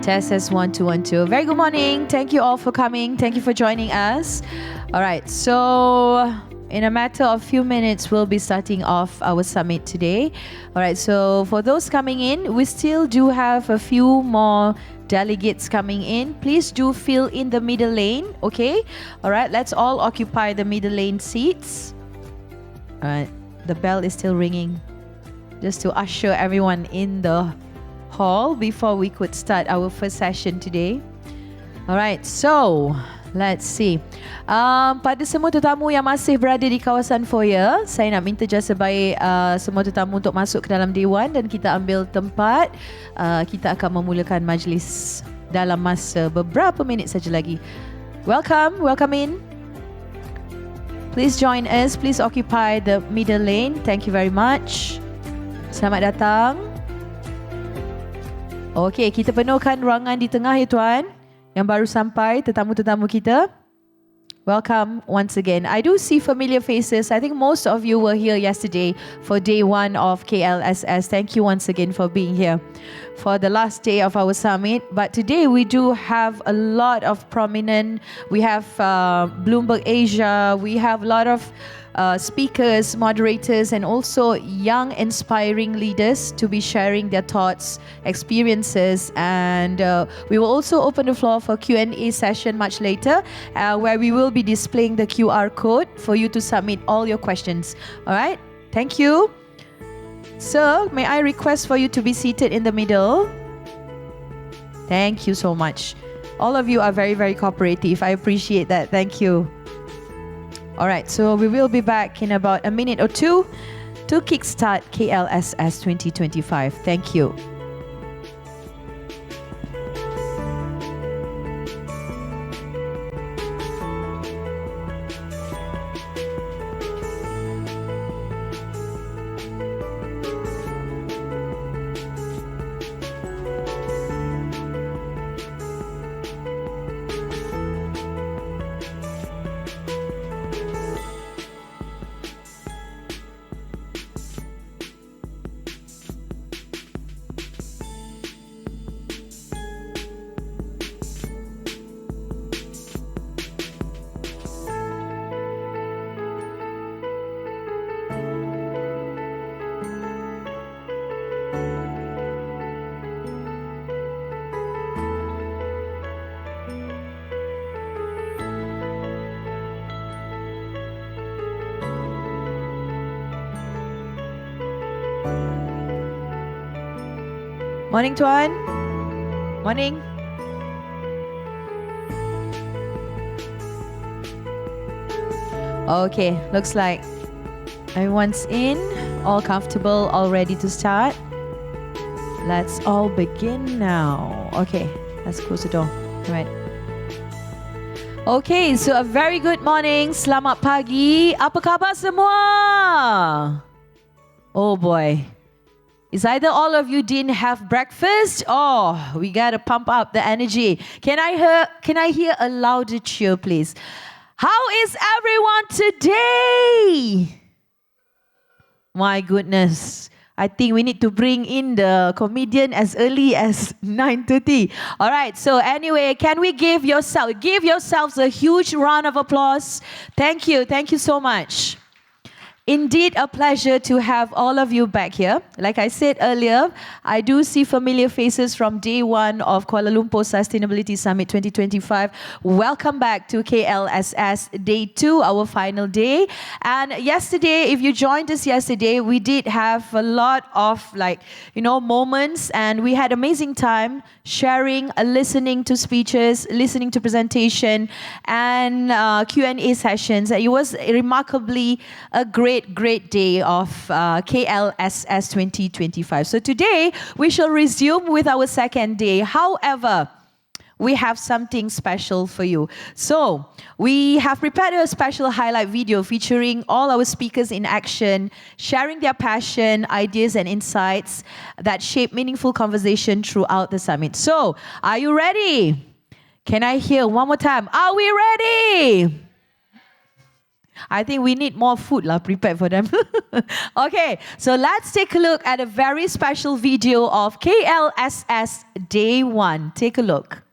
Test as 1 2 1 2. Very good morning. Thank you all for coming. Thank you for joining us. All right. So in a matter of few minutes, we'll be starting off our summit today. All right. So for those coming in, we still do have a few more delegates coming in. Please do fill in the middle lane. Okay. All right. Let's all occupy the middle lane seats. All right. The bell is still ringing, just to usher everyone in the hall before we could start our first session today. Alright, so let's see. Pada semua tetamu yang masih berada di kawasan foyer, saya nak minta jasa baik semua tetamu untuk masuk ke dalam dewan dan kita ambil tempat. Kita akan memulakan majlis dalam masa beberapa minit saja lagi. Welcome in. Please join us. Please occupy the middle lane. Thank you very much. Selamat datang. Okey, kita penuhkan ruangan di tengah ya tuan. Yang baru sampai, tetamu-tetamu kita. Welcome once again. I do see familiar faces. I think most of you were here yesterday for day 1 of KLSS. Thank you once again for being here for the last day of our summit. But today we do have a lot of prominent, we have Bloomberg Asia, we have a lot of speakers, moderators, and also young inspiring leaders to be sharing their thoughts, experiences, and we will also open the floor for Q&A session much later, where we will be displaying the QR code for you to submit all your questions. All right, thank you. Sir, may I request for you to be seated in the middle? Thank you so much. All of you are very, very cooperative. I appreciate that. Thank you. All right, so we will be back in about a minute or two to kickstart KLSS 2025. Thank you. Morning, Tuan. Morning. Okay, looks like everyone's in, all comfortable, all ready to start. Let's all begin now. Okay, let's close the door. All right. Okay, so a very good morning. Selamat pagi. Apa khabar semua? Oh boy. It's either all of you didn't have breakfast or we gotta pump up the energy. Can I hear a louder cheer, please? How is everyone today? My goodness. I think we need to bring in the comedian as early as 9:30. All right, so anyway, can we give yourselves a huge round of applause? Thank you so much. Indeed, a pleasure to have all of you back here. Like I said earlier, I do see familiar faces from day 1 of Kuala Lumpur Sustainability Summit 2025. Welcome back to KLSS Day 2, our final day. And yesterday, if you joined us yesterday, we did have a lot of moments, and we had amazing time sharing, listening to speeches, listening to presentation, and Q&A sessions. It was remarkably a great day of KLSS 2025. So today we shall resume with our second day. However, we have something special for you. So we have prepared a special highlight video featuring all our speakers in action, sharing their passion, ideas and insights that shape meaningful conversation throughout the summit. So are you ready? Can I hear one more time? Are we ready? I think we need more food prepared for them. Okay, so let's take a look at a very special video of KLSS Day 1. Take a look.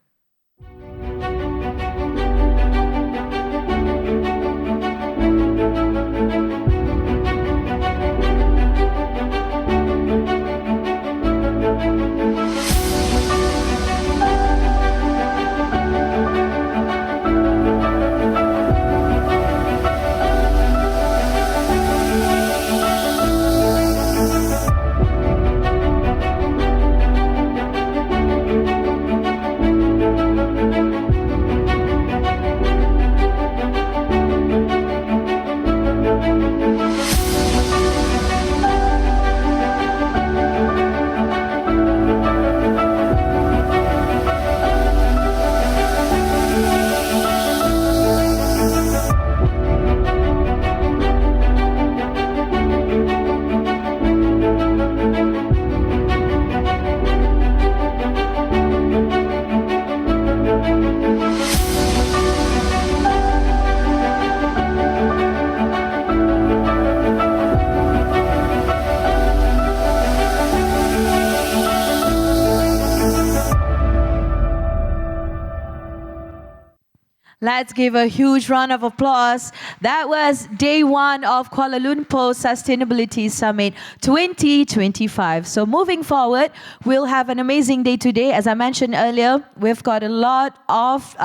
Let's give a huge round of applause. That was day 1 of Kuala Lumpur Sustainability Summit 2025. So moving forward, we'll have an amazing day today. As I mentioned earlier, we've got a lot of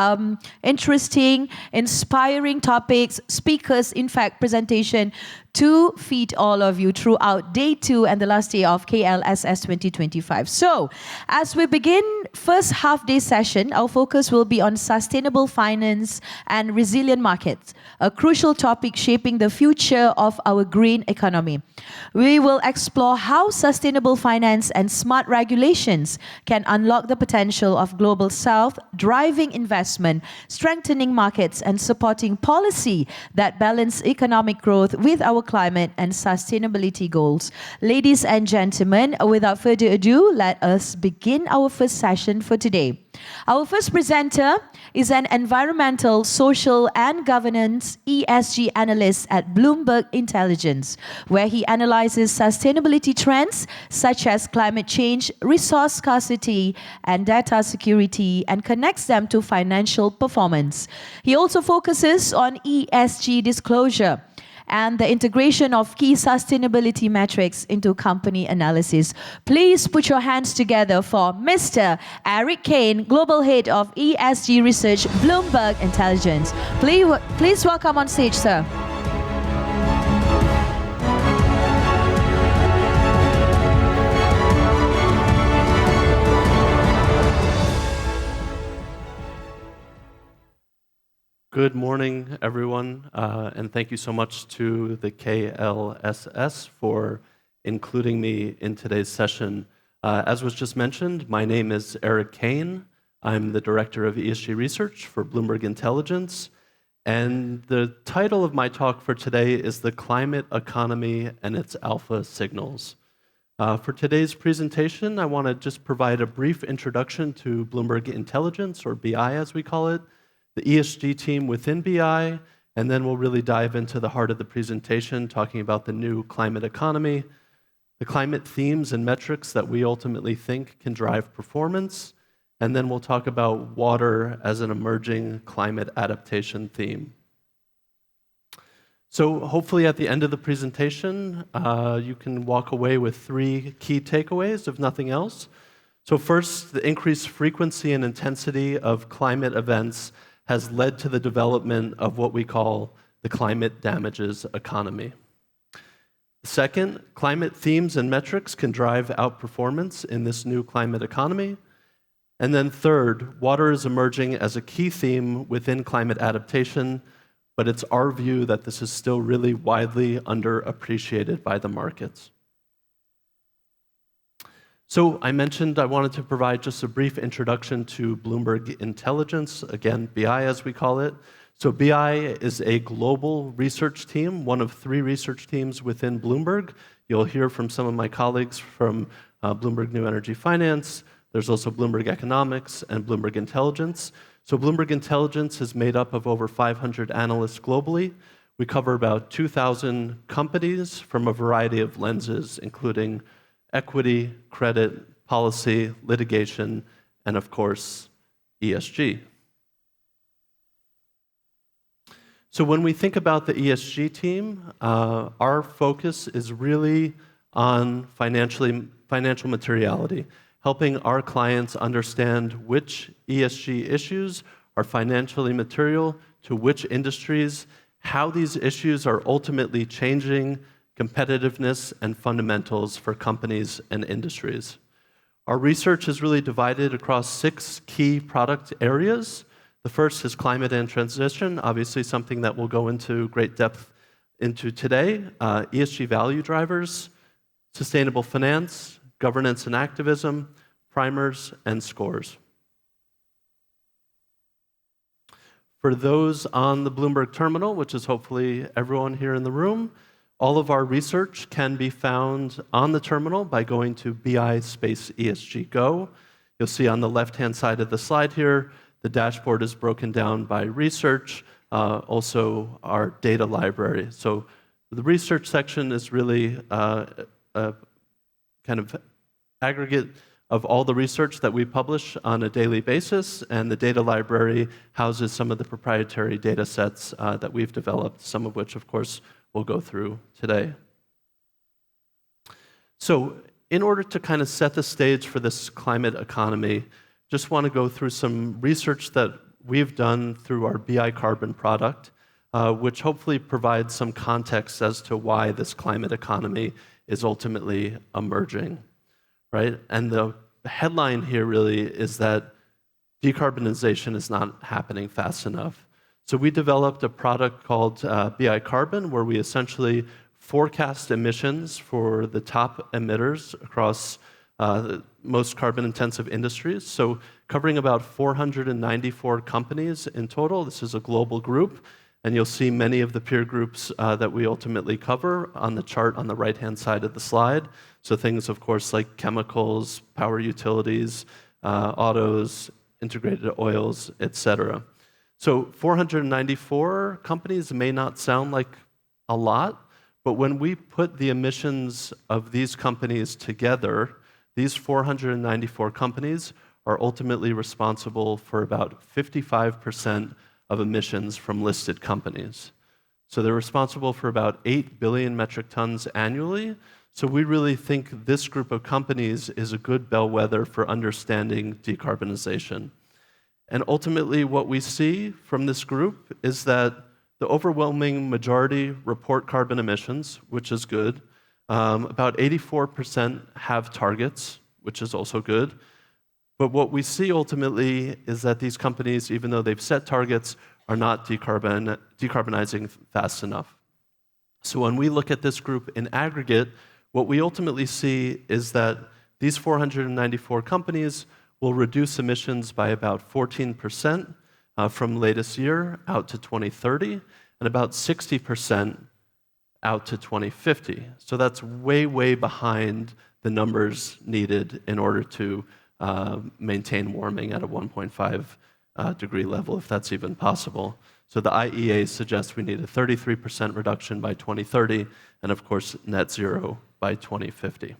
interesting, inspiring topics, speakers, in fact, presentation to feed all of you throughout day 2 and the last day of KLSS 2025. So, as we begin first half day session, our focus will be on sustainable finance and resilient markets, a crucial topic shaping the future of our green economy. We will explore how sustainable finance and smart regulations can unlock the potential of global south, driving investment, strengthening markets, and supporting policy that balance economic growth with our climate and sustainability goals. Ladies and gentlemen, without further ado, let us begin our first session for today. Our first presenter is an environmental, social, and governance ESG analyst at Bloomberg Intelligence, where he analyzes sustainability trends such as climate change, resource scarcity, and data security, and connects them to financial performance. He also focuses on ESG disclosure and the integration of key sustainability metrics into company analysis. Please put your hands together for Mr. Eric Kane, Global Head of ESG Research, Bloomberg Intelligence. Please welcome on stage, sir. Good morning, everyone, and thank you so much to the KLSS for including me in today's session. As was just mentioned, my name is Eric Kane. I'm the Director of ESG Research for Bloomberg Intelligence, and the title of my talk for today is The Climate Economy and Its Alpha Signals. For today's presentation, I want to just provide a brief introduction to Bloomberg Intelligence, or BI as we call it, the ESG team within BI, and then we'll really dive into the heart of the presentation, talking about the new climate economy, the climate themes and metrics that we ultimately think can drive performance, and then we'll talk about water as an emerging climate adaptation theme. So hopefully at the end of the presentation, you can walk away with 3 key takeaways, if nothing else. So first, the increased frequency and intensity of climate events has led to the development of what we call the climate damages economy. Second, climate themes and metrics can drive outperformance in this new climate economy. And then third, water is emerging as a key theme within climate adaptation, but it's our view that this is still really widely underappreciated by the markets. So I mentioned I wanted to provide just a brief introduction to Bloomberg Intelligence, again, BI as we call it. So BI is a global research team, one of 3 research teams within Bloomberg. You'll hear from some of my colleagues from Bloomberg New Energy Finance. There's also Bloomberg Economics and Bloomberg Intelligence. So Bloomberg Intelligence is made up of over 500 analysts globally. We cover about 2,000 companies from a variety of lenses, including equity, credit, policy, litigation, and of course, ESG. So when we think about the ESG team, our focus is really on financial materiality, helping our clients understand which ESG issues are financially material to which industries, how these issues are ultimately changing competitiveness and fundamentals for companies and industries. Our research is really divided across 6 key product areas. The first is climate and transition, obviously something that we'll go into great depth into today. ESG value drivers, sustainable finance, governance and activism, primers, and scores. For those on the Bloomberg terminal, which is hopefully everyone here in the room, all of our research can be found on the terminal by going to BI space ESG Go. You'll see on the left-hand side of the slide here, the dashboard is broken down by research, also our data library. So the research section is really a kind of aggregate of all the research that we publish on a daily basis, and the data library houses some of the proprietary data sets that we've developed, some of which, of course, we'll go through today. So in order to kind of set the stage for this climate economy, just want to go through some research that we've done through our BI Carbon product, which hopefully provides some context as to why this climate economy is ultimately emerging, right? And the headline here really is that decarbonization is not happening fast enough. So we developed a product called BI Carbon, where we essentially forecast emissions for the top emitters across the most carbon-intensive industries. So covering about 494 companies in total. This is a global group, and you'll see many of the peer groups that we ultimately cover on the chart on the right-hand side of the slide. So things, of course, like chemicals, power utilities, autos, integrated oils, etc. So 494 companies may not sound like a lot, but when we put the emissions of these companies together, these 494 companies are ultimately responsible for about 55% of emissions from listed companies. So they're responsible for about 8 billion metric tons annually. So we really think this group of companies is a good bellwether for understanding decarbonization. And ultimately, what we see from this group is that the overwhelming majority report carbon emissions, which is good. About 84% have targets, which is also good. But what we see ultimately is that these companies, even though they've set targets, are not decarbonizing fast enough. So when we look at this group in aggregate, what we ultimately see is that these 494 companies will reduce emissions by about 14% from latest year out to 2030, and about 60% out to 2050. So that's way, way behind the numbers needed in order to maintain warming at a 1.5 degree level, if that's even possible. So the IEA suggests we need a 33% reduction by 2030, and of course, net zero by 2050.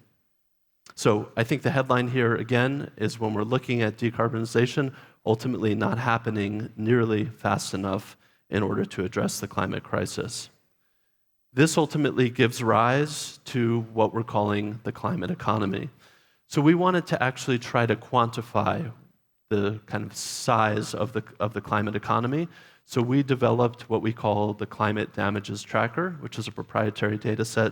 So I think the headline here, again, is when we're looking at decarbonization, ultimately not happening nearly fast enough in order to address the climate crisis. This ultimately gives rise to what we're calling the climate economy. So we wanted to actually try to quantify the kind of size of the climate economy. So we developed what we call the Climate Damages Tracker, which is a proprietary data set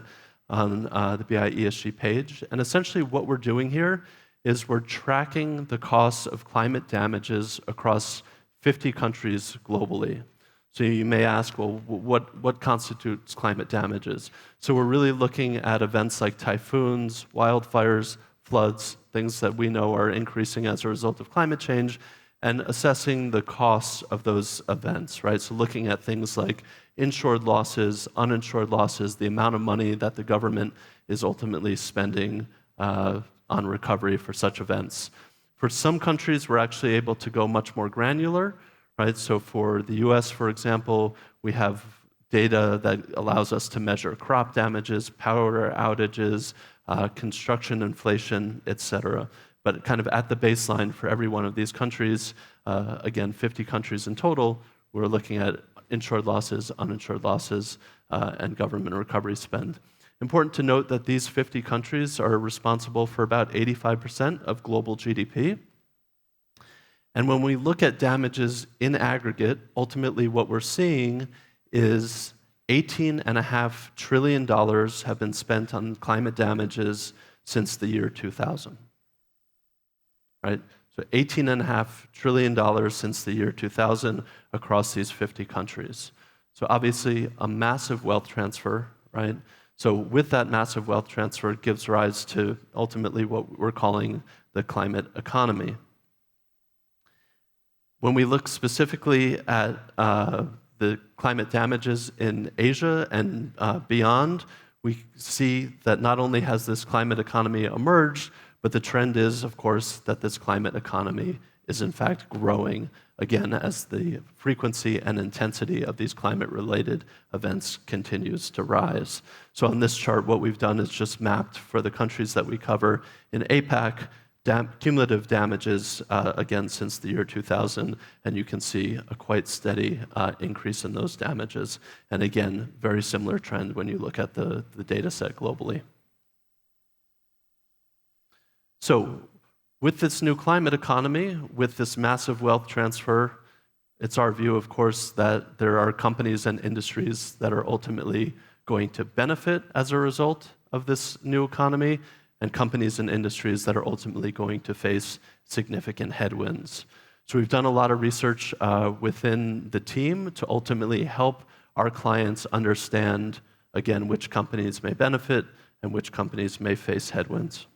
on the BI ESG page. And essentially what we're doing here is we're tracking the costs of climate damages across 50 countries globally. So you may ask, well, what constitutes climate damages? So we're really looking at events like typhoons, wildfires, floods, things that we know are increasing as a result of climate change, and assessing the costs of those events, right? So looking at things like insured losses, uninsured losses, the amount of money that the government is ultimately spending on recovery for such events. For some countries, we're actually able to go much more granular, right? So for the US, for example, we have data that allows us to measure crop damages, power outages, construction inflation, et cetera. But kind of at the baseline for every one of these countries, again, 50 countries in total, we're looking at insured losses, uninsured losses, and government recovery spend. Important to note that these 50 countries are responsible for about 85% of global GDP. And when we look at damages in aggregate, ultimately what we're seeing is $18.5 trillion have been spent on climate damages since the year 2000. Right? So $18.5 trillion since the year 2000 across these 50 countries. So obviously a massive wealth transfer, right? So with that massive wealth transfer, it gives rise to ultimately what we're calling the climate economy. When we look specifically at the climate damages in Asia and beyond, we see that not only has this climate economy emerged, but the trend is, of course, that this climate economy is in fact growing, again, as the frequency and intensity of these climate-related events continues to rise. So on this chart, what we've done is just mapped for the countries that we cover in APAC, cumulative damages, again, since the year 2000, and you can see a quite steady increase in those damages. And again, very similar trend when you look at the data set globally. So with this new climate economy, with this massive wealth transfer, it's our view, of course, that there are companies and industries that are ultimately going to benefit as a result of this new economy, and companies and industries that are ultimately going to face significant headwinds. So we've done a lot of research within the team to ultimately help our clients understand, again, which companies may benefit and which companies may face headwinds.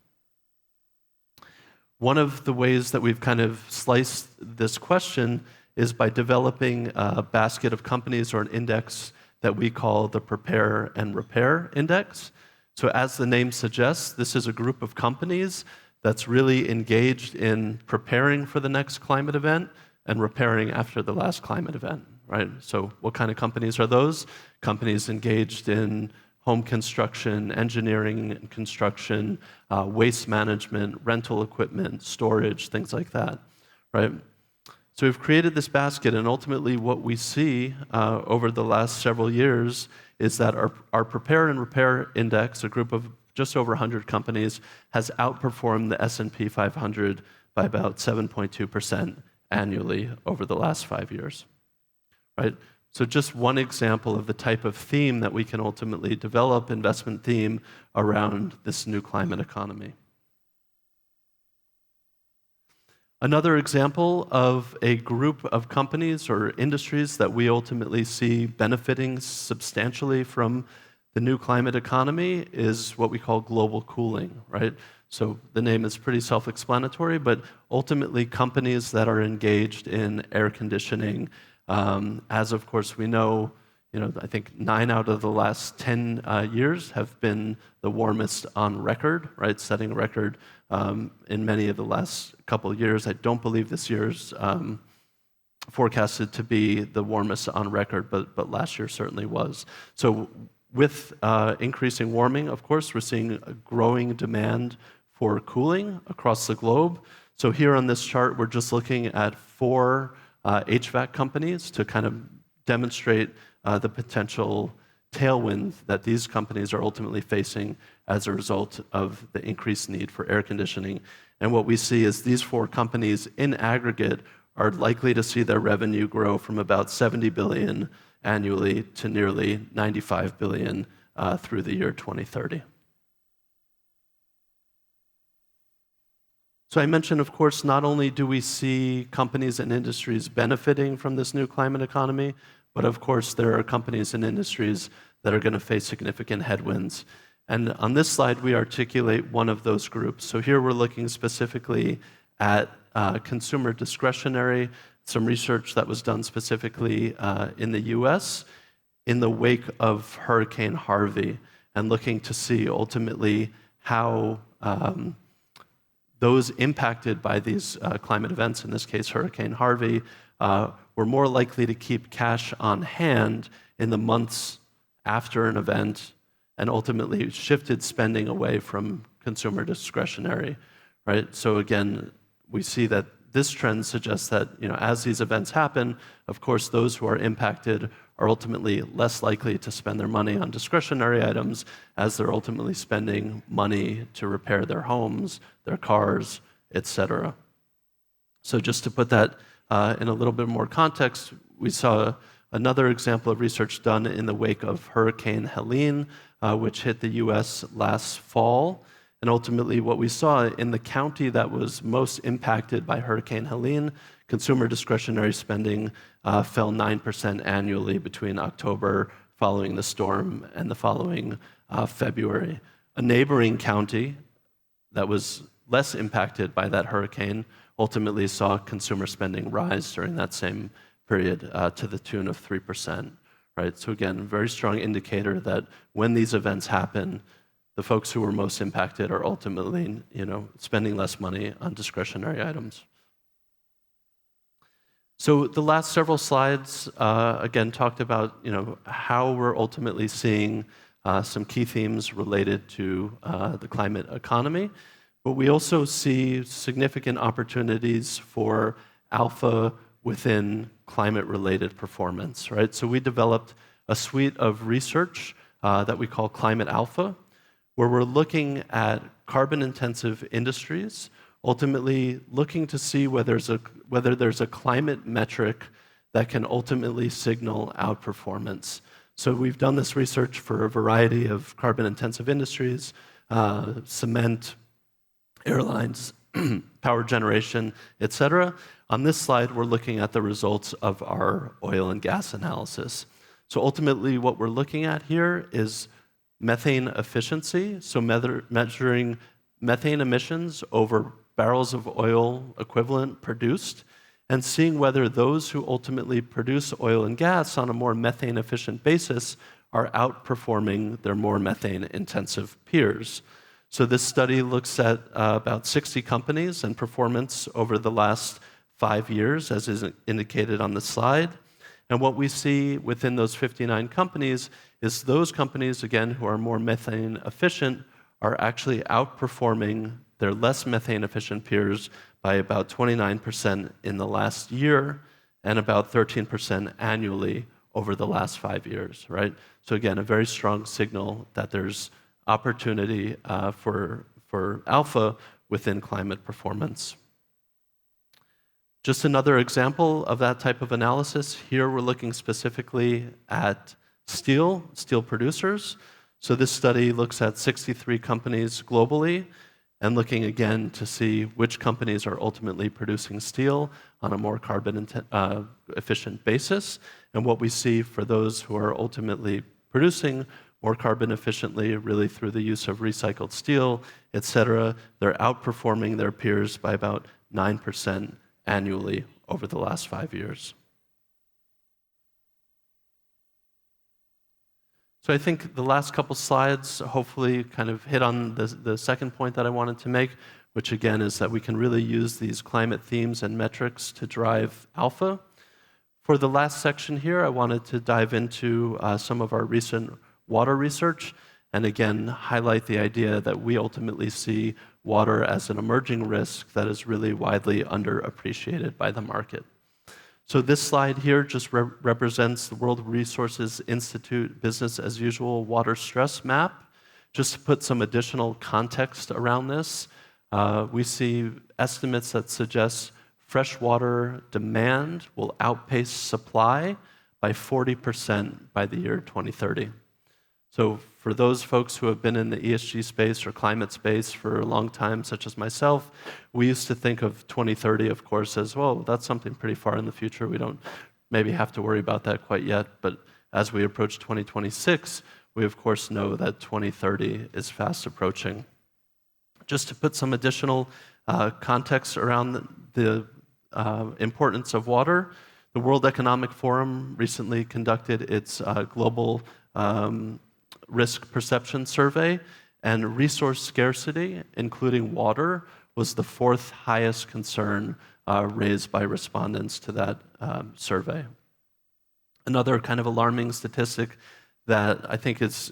One of the ways that we've kind of sliced this question is by developing a basket of companies or an index that we call the Prepare and Repair Index. So as the name suggests, this is a group of companies that's really engaged in preparing for the next climate event and repairing after the last climate event, right? So what kind of companies are those? Companies engaged in home construction, engineering and construction, waste management, rental equipment, storage, things like that, right? So we've created this basket, and ultimately what we see over the last several years is that our Prepare and Repair Index, a group of just over 100 companies, has outperformed the S&P 500 by about 7.2% annually over the last 5 years, right? So just one example of the type of theme that we can ultimately develop, investment theme, around this new climate economy. Another example of a group of companies or industries that we ultimately see benefiting substantially from the new climate economy is what we call global cooling, right? So the name is pretty self-explanatory, but ultimately companies that are engaged in air conditioning, as of course we know, I think 9 out of the last 10 years have been the warmest on record, right? Setting a record in many of the last couple of years. I don't believe this year's forecasted to be the warmest on record, but last year certainly was. So with increasing warming, of course, we're seeing a growing demand for cooling across the globe. So here on this chart, we're just looking at 4 HVAC companies to kind of demonstrate the potential tailwind that these companies are ultimately facing as a result of the increased need for air conditioning. And what we see is these 4 companies in aggregate are likely to see their revenue grow from about $70 billion annually to nearly $95 billion through the year 2030. So I mentioned, of course, not only do we see companies and industries benefiting from this new climate economy, but of course there are companies and industries that are going to face significant headwinds. And on this slide, we articulate one of those groups. So here we're looking specifically at consumer discretionary, some research that was done specifically in the US in the wake of Hurricane Harvey, and looking to see ultimately how those impacted by these climate events, in this case Hurricane Harvey, were more likely to keep cash on hand in the months after an event and ultimately shifted spending away from consumer discretionary, right? So again, we see that this trend suggests that, as these events happen, of course, those who are impacted are ultimately less likely to spend their money on discretionary items, as they're ultimately spending money to repair their homes, their cars, etc. So just to put that in a little bit more context, we saw another example of research done in the wake of Hurricane Helene, which hit the US last fall. And ultimately, what we saw in the county that was most impacted by Hurricane Helene, consumer discretionary spending fell 9% annually between October following the storm and the following February. A neighboring county that was less impacted by that hurricane ultimately saw consumer spending rise during that same period to the tune of 3%. Right? So again, a very strong indicator that when these events happen, the folks who were most impacted are ultimately, spending less money on discretionary items. So the last several slides, again, talked about, how we're ultimately seeing some key themes related to the climate economy. But we also see significant opportunities for alpha within climate-related performance, right? So we developed a suite of research that we call Climate Alpha, where we're looking at carbon-intensive industries, ultimately looking to see whether there's a climate metric that can ultimately signal outperformance. So we've done this research for a variety of carbon-intensive industries, cement, airlines, power generation, etc. On this slide, we're looking at the results of our oil and gas analysis. So ultimately, what we're looking at here is methane efficiency, so measuring methane emissions over barrels of oil equivalent produced, and seeing whether those who ultimately produce oil and gas on a more methane efficient basis are outperforming their more methane intensive peers. So this study looks at about 60 companies and performance over the last 5 years, as is indicated on the slide. And what we see within those 59 companies is those companies, again, who are more methane efficient, are actually outperforming their less methane efficient peers by about 29% in the last year and about 13% annually over the last 5 years, right? So again, a very strong signal that there's opportunity for alpha within climate performance. Just another example of that type of analysis. Here we're looking specifically at steel producers. So this study looks at 63 companies globally and looking again to see which companies are ultimately producing steel on a more carbon efficient basis. And what we see for those who are ultimately producing more carbon efficiently, really through the use of recycled steel, et cetera, they're outperforming their peers by about 9% annually over the last 5 years. So I think the last couple slides hopefully kind of hit on the second point that I wanted to make, which again is that we can really use these climate themes and metrics to drive alpha. For the last section here, I wanted to dive into some of our recent water research, and again, highlight the idea that we ultimately see water as an emerging risk that is really widely underappreciated by the market. So this slide here just represents the World Resources Institute business as usual water stress map. Just to put some additional context around this, we see estimates that suggest freshwater demand will outpace supply by 40% by the year 2030. So for those folks who have been in the ESG space or climate space for a long time, such as myself, we used to think of 2030, of course, as, well, that's something pretty far in the future. We don't maybe have to worry about that quite yet. But as we approach 2026, we, of course, know that 2030 is fast approaching. Just to put some additional context around the importance of water, the World Economic Forum recently conducted its global risk perception survey, and resource scarcity, including water, was the 4th highest concern raised by respondents to that survey. Another kind of alarming statistic that I think is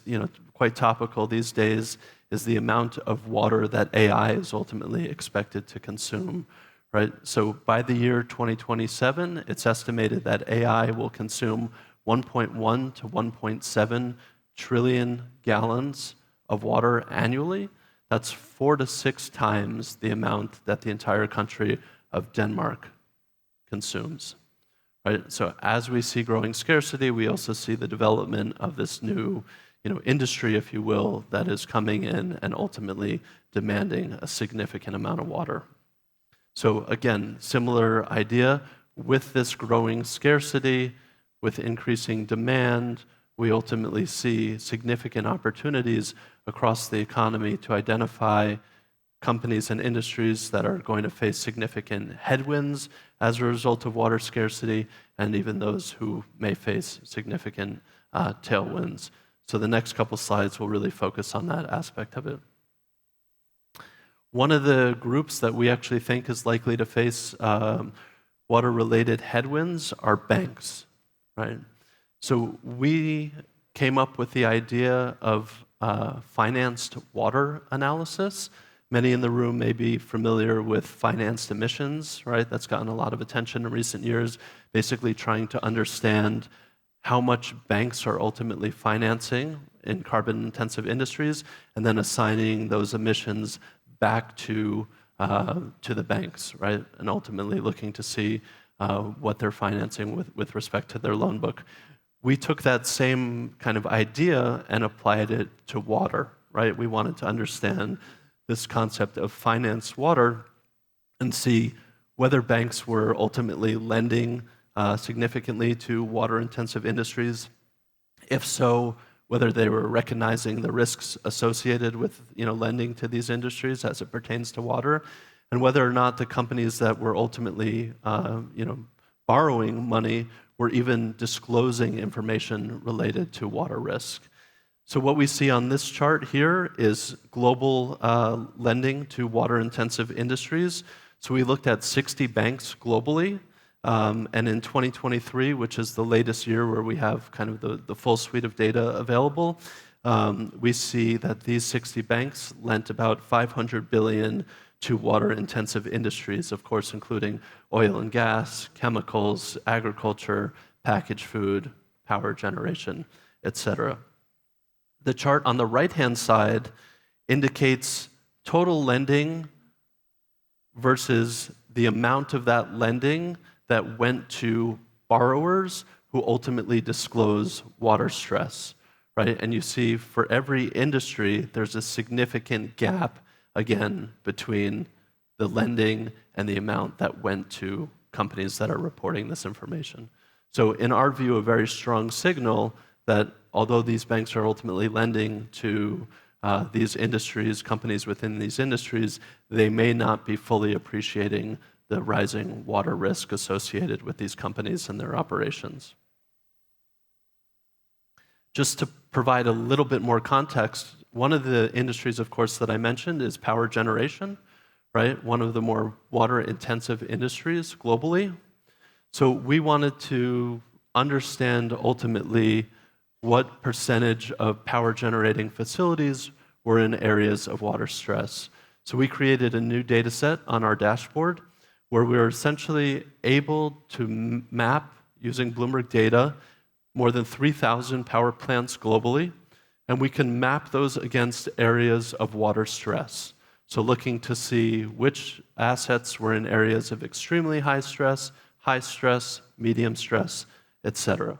quite topical these days is the amount of water that AI is ultimately expected to consume. Right? So by the year 2027, it's estimated that AI will consume 1.1 to 1.7 trillion gallons of water annually. That's 4 to 6 times the amount that the entire country of Denmark consumes. Right? So as we see growing scarcity, we also see the development of this new industry, if you will, that is coming in and ultimately demanding a significant amount of water. So again, similar idea, with this growing scarcity, with increasing demand, we ultimately see significant opportunities across the economy to identify companies and industries that are going to face significant headwinds as a result of water scarcity, and even those who may face significant tailwinds. So the next couple slides will really focus on that aspect of it. One of the groups that we actually think is likely to face water-related headwinds are banks, right? So we came up with the idea of financed water analysis. Many in the room may be familiar with financed emissions, right? That's gotten a lot of attention in recent years, basically trying to understand how much banks are ultimately financing in carbon-intensive industries, and then assigning those emissions back to the banks, right? And ultimately looking to see what they're financing with respect to their loan book. We took that same kind of idea and applied it to water, right? We wanted to understand this concept of financed water and see whether banks were ultimately lending significantly to water-intensive industries. If so, whether they were recognizing the risks associated with lending to these industries as it pertains to water, and whether or not the companies that were ultimately borrowing money were even disclosing information related to water risk. So what we see on this chart here is global lending to water-intensive industries. So we looked at 60 banks globally, and in 2023, which is the latest year where we have kind of the full suite of data available, we see that these 60 banks lent about $500 billion to water-intensive industries, of course, including oil and gas, chemicals, agriculture, packaged food, power generation, etc. The chart on the right-hand side indicates total lending versus the amount of that lending that went to borrowers who ultimately disclose water stress, right? And you see for every industry, there's a significant gap, again, between the lending and the amount that went to companies that are reporting this information. So in our view, a very strong signal that although these banks are ultimately lending to these industries, companies within these industries, they may not be fully appreciating the rising water risk associated with these companies and their operations. Just to provide a little bit more context, one of the industries, of course, that I mentioned is power generation, right? One of the more water-intensive industries globally. So we wanted to understand ultimately what percentage of power generating facilities were in areas of water stress. So we created a new data set on our dashboard where we were essentially able to map, using Bloomberg data, more than 3,000 power plants globally, and we can map those against areas of water stress. So looking to see which assets were in areas of extremely high stress, medium stress, etc.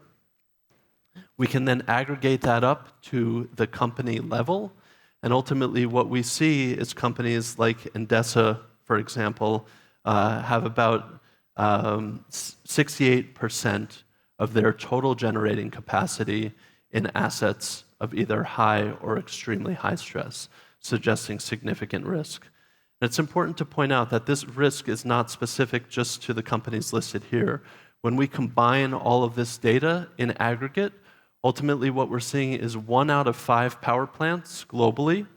We can then aggregate that up to the company level, and ultimately what we see is companies like Endesa, for example, have about 68% of their total generating capacity in assets of either high or extremely high stress, suggesting significant risk. And it's important to point out that this risk is not specific just to the companies listed here. When we combine all of this data in aggregate, ultimately what we're seeing is 1 out of 5 power plants globally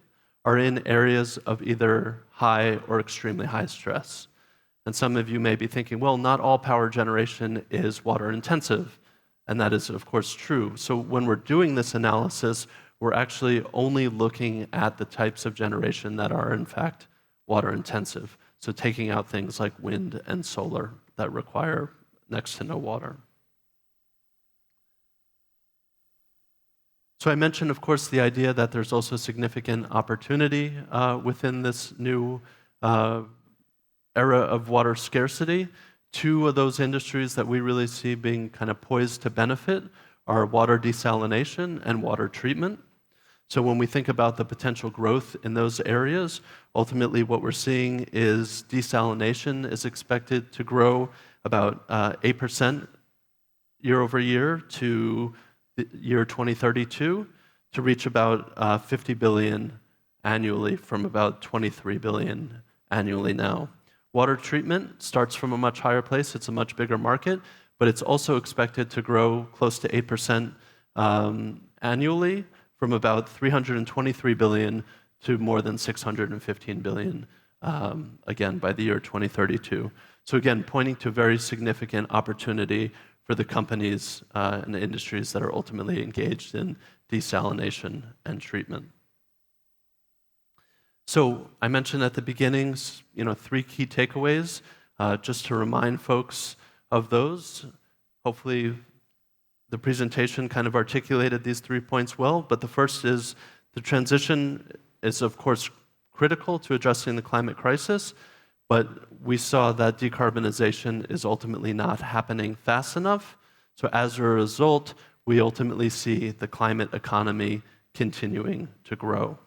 are in areas of either high or extremely high stress. And some of you may be thinking, well, not all power generation is water intensive. And that is, of course, true. So when we're doing this analysis, we're actually only looking at the types of generation that are, in fact, water intensive. So taking out things like wind and solar that require next to no water. So I mentioned, of course, the idea that there's also significant opportunity within this new era of water scarcity. Two of those industries that we really see being kind of poised to benefit are water desalination and water treatment. So when we think about the potential growth in those areas, ultimately what we're seeing is desalination is expected to grow about 8% year over year to the year 2032 to reach about 50 billion annually from about 23 billion annually now. Water treatment starts from a much higher place. It's a much bigger market, but it's also expected to grow close to 8% annually from about 323 billion to more than 615 billion, again, by the year 2032. So again, pointing to very significant opportunity for the companies and the industries that are ultimately engaged in desalination and treatment. So I mentioned at the beginnings, 3 key takeaways, just to remind folks of those. Hopefully the presentation kind of articulated these 3 points well, but the first is the transition is, of course, critical to addressing the climate crisis, but we saw that decarbonization is ultimately not happening fast enough. So as a result, we ultimately see the climate economy continuing to grow.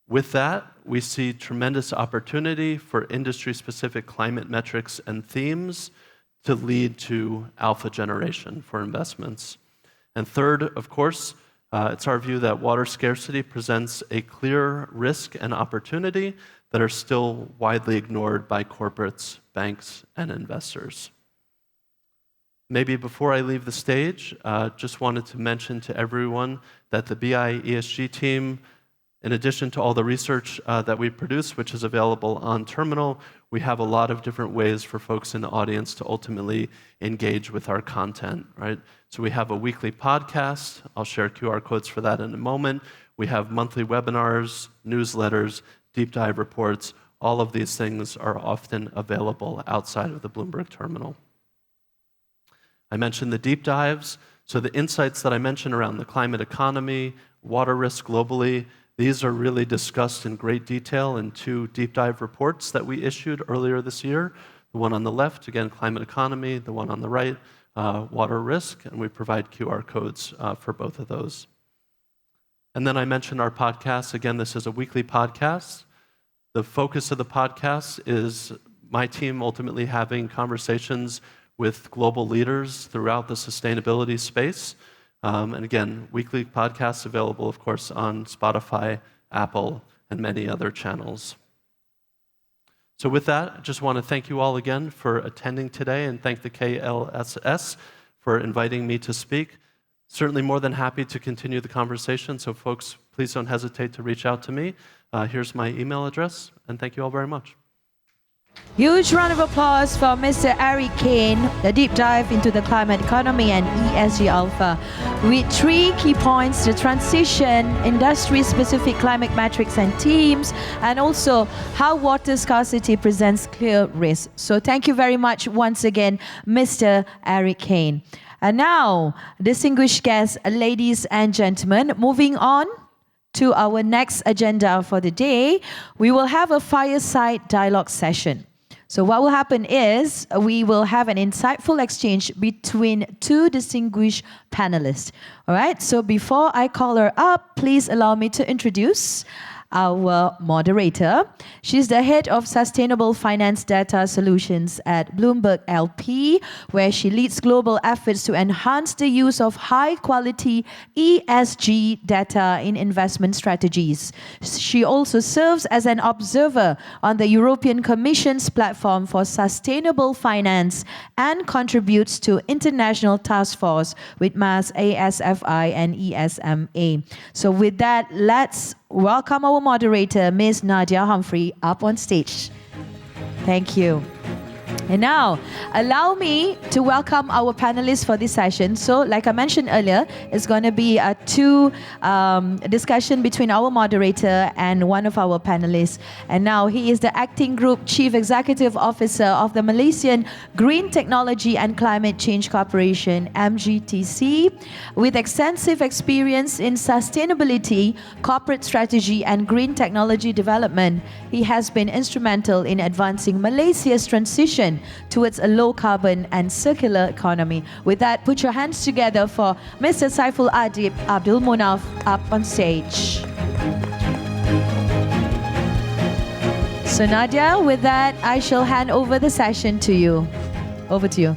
With that, we see tremendous opportunity for industry-specific climate metrics and themes to lead to alpha generation for investments. And third, of course, it's our view that water scarcity presents a clear risk and opportunity that are still widely ignored by corporates, banks, and investors. Maybe before I leave the stage, just wanted to mention to everyone that the BI ESG team, in addition to all the research that we produce, which is available on Terminal, we have a lot of different ways for folks in the audience to ultimately engage with our content, right? So we have a weekly podcast. I'll share QR codes for that in a moment. We have monthly webinars, newsletters, deep dive reports. All of these things are often available outside of the Bloomberg Terminal. I mentioned the deep dives. So the insights that I mentioned around the climate economy, water risk globally, these are really discussed in great detail in 2 deep dive reports that we issued earlier this year. The one on the left, again, climate economy, the one on the right, water risk, and we provide QR codes for both of those. And then I mentioned our podcast. Again, this is a weekly podcast. The focus of the podcast is my team ultimately having conversations with global leaders throughout the sustainability space. And again, weekly podcasts available, of course, on Spotify, Apple, and many other channels. So with that, I just want to thank you all again for attending today and thank the KLSS for inviting me to speak. Certainly more than happy to continue the conversation, so folks, please don't hesitate to reach out to me. Here's my email address, and thank you all very much. Huge round of applause for Mr. Eric Kane, the deep dive into the climate economy and ESG Alpha. With 3 key points, the transition, industry-specific climate metrics and themes, and also how water scarcity presents clear risks. So thank you very much once again, Mr. Eric Kane. And now, distinguished guests, ladies and gentlemen, moving on to our next agenda for the day, we will have a fireside dialogue session. So what will happen is we will have an insightful exchange between 2 distinguished panelists. All right, so before I call her up, please allow me to introduce our moderator. She's the head of Sustainable Finance Data Solutions at Bloomberg LP, where she leads global efforts to enhance the use of high-quality ESG data in investment strategies. She also serves as an observer on the European Commission's platform for sustainable finance and contributes to international task force with MAS, ASFI, and ESMA. So with that, let's welcome our moderator, Ms. Nadia Humphrey, up on stage. Thank you. And now, allow me to welcome our panelists for this session. So, like I mentioned earlier, it's going to be a two discussion between our moderator and one of our panelists. And now, he is the Acting Group Chief Executive Officer of the Malaysian Green Technology and Climate Change Corporation, MGTC, with extensive experience in sustainability, corporate strategy, and green technology development. He has been instrumental in advancing Malaysia's transition towards a low-carbon and circular economy. With that, put your hands together for Mr. Saiful Adib Abdul Munaf up on stage. So Nadia, with that, I shall hand over the session to you. Over to you.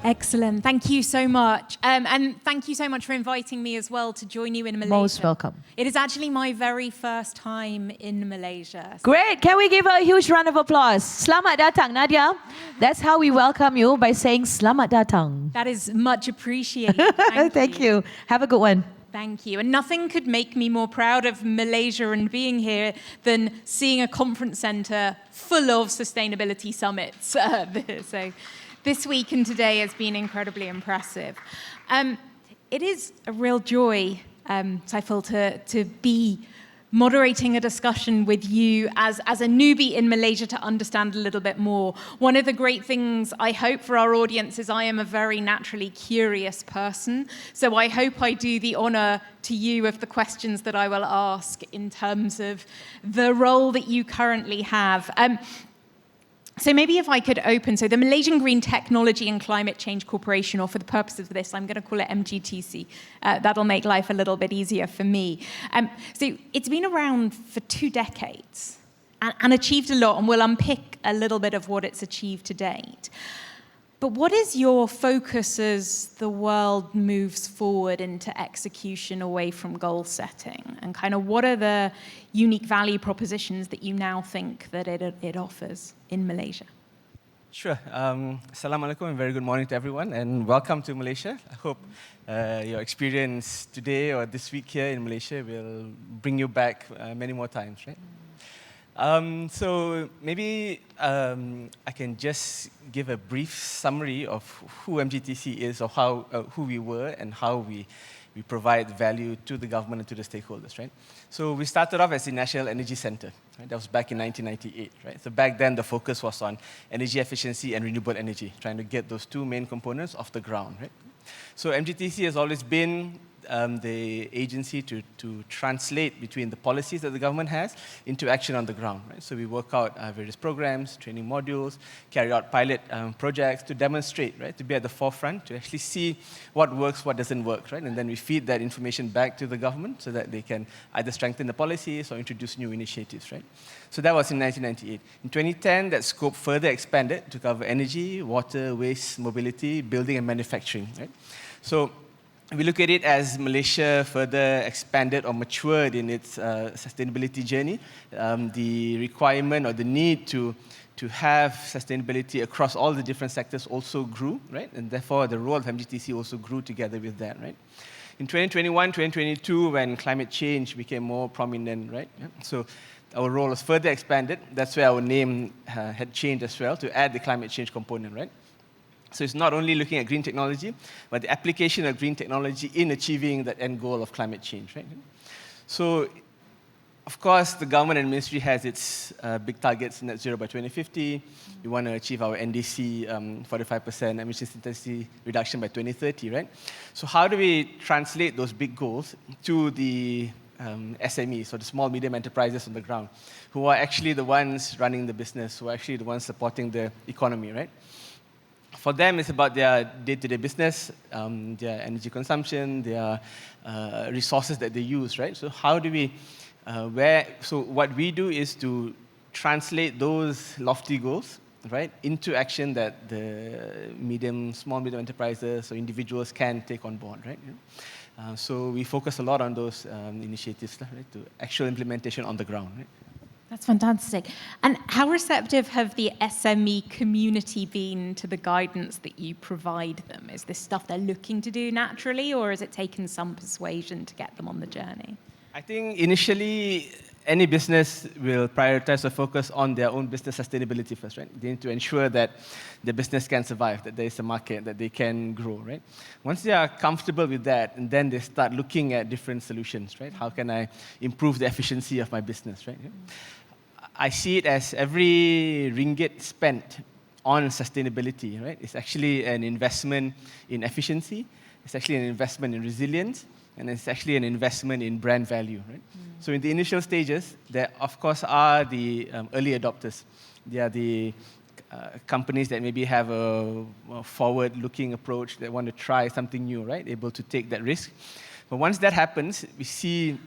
Excellent. Thank you so much. And thank you so much for inviting me as well to join you in Malaysia. Most welcome. It is actually my very first time in Malaysia. Great. Can we give her a huge round of applause? Selamat datang, Nadia. That's how we welcome you, by saying Selamat datang. That is much appreciated. Thank you. Have a good one. Thank you. And nothing could make me more proud of Malaysia and being here than seeing a conference centre full of sustainability summits. So this week and today has been incredibly impressive. It is a real joy, Saiful, to be moderating a discussion with you as a newbie in Malaysia to understand a little bit more. One of the great things I hope for our audience is I am a very naturally curious person. So I hope I do the honour to you of the questions that I will ask in terms of the role that you currently have. So maybe if I could open, so the Malaysian Green Technology and Climate Change Corporation, or for the purposes of this, I'm going to call it MGTC. That'll make life a little bit easier for me. So it's been around for 2 decades and achieved a lot, and we'll unpick a little bit of what it's achieved to date. But what is your focus as the world moves forward into execution away from goal setting? And kind of what are the unique value propositions that you now think that it offers in Malaysia? Sure. Assalamualaikum and very good morning to everyone, and welcome to Malaysia. I hope your experience today or this week here in Malaysia will bring you back many more times, right? So maybe I can just give a brief summary of who MGTC is, or how who we were and how we provide value to the government and to the stakeholders, right? So we started off as the National Energy Centre, right? That was back in 1998, right? So back then the focus was on energy efficiency and renewable energy, trying to get those 2 main components off the ground, right? So MGTC has always been the agency to translate between the policies that the government has into action on the ground, right? So we work out various programs, training modules, carry out pilot projects to demonstrate, right? To be at the forefront, to actually see what works, what doesn't work, right? And then we feed that information back to the government so that they can either strengthen the policies or introduce new initiatives, right? So that was in 1998. In 2010, that scope further expanded to cover energy, water, waste, mobility, building, and manufacturing, right? So we look at it as Malaysia further expanded or matured in its sustainability journey. The requirement or the need to have sustainability across all the different sectors also grew, right? And therefore, the role of MGTC also grew together with that, right? In 2021, 2022, when climate change became more prominent, right? Yeah. So our role was further expanded. That's where our name had changed as well to add the climate change component, right? So it's not only looking at green technology, but the application of green technology in achieving that end goal of climate change, right? So, of course, the government and ministry has its big targets, net zero by 2050. We want to achieve our NDC 45% emissions intensity reduction by 2030, right? So how do we translate those big goals to the SMEs, so the small, medium enterprises on the ground, who are actually the ones running the business, who are actually the ones supporting the economy, right? For them, it's about their day-to-day business, their energy consumption, their resources that they use, right? So how do we, so what we do is to translate those lofty goals, right, into action that the small, medium enterprises or individuals can take on board, right? So we focus a lot on those initiatives, right, to actual implementation on the ground, right? That's fantastic. And how receptive have the SME community been to the guidance that you provide them? Is this stuff they're looking to do naturally, or has it taken some persuasion to get them on the journey? I think initially any business will prioritize or focus on their own business sustainability first, right? They need to ensure that the business can survive, that there is a market, that they can grow, right? Once they are comfortable with that, and then they start looking at different solutions, right? How can I improve the efficiency of my business, right? I see it as every ringgit spent on sustainability, right? It's actually an investment in efficiency, it's actually an investment in resilience, and it's actually an investment in brand value, right? So in the initial stages, there of course are the early adopters. They are the companies that maybe have a forward-looking approach, that want to try something new, right? Able to take that risk. But once that happens, we see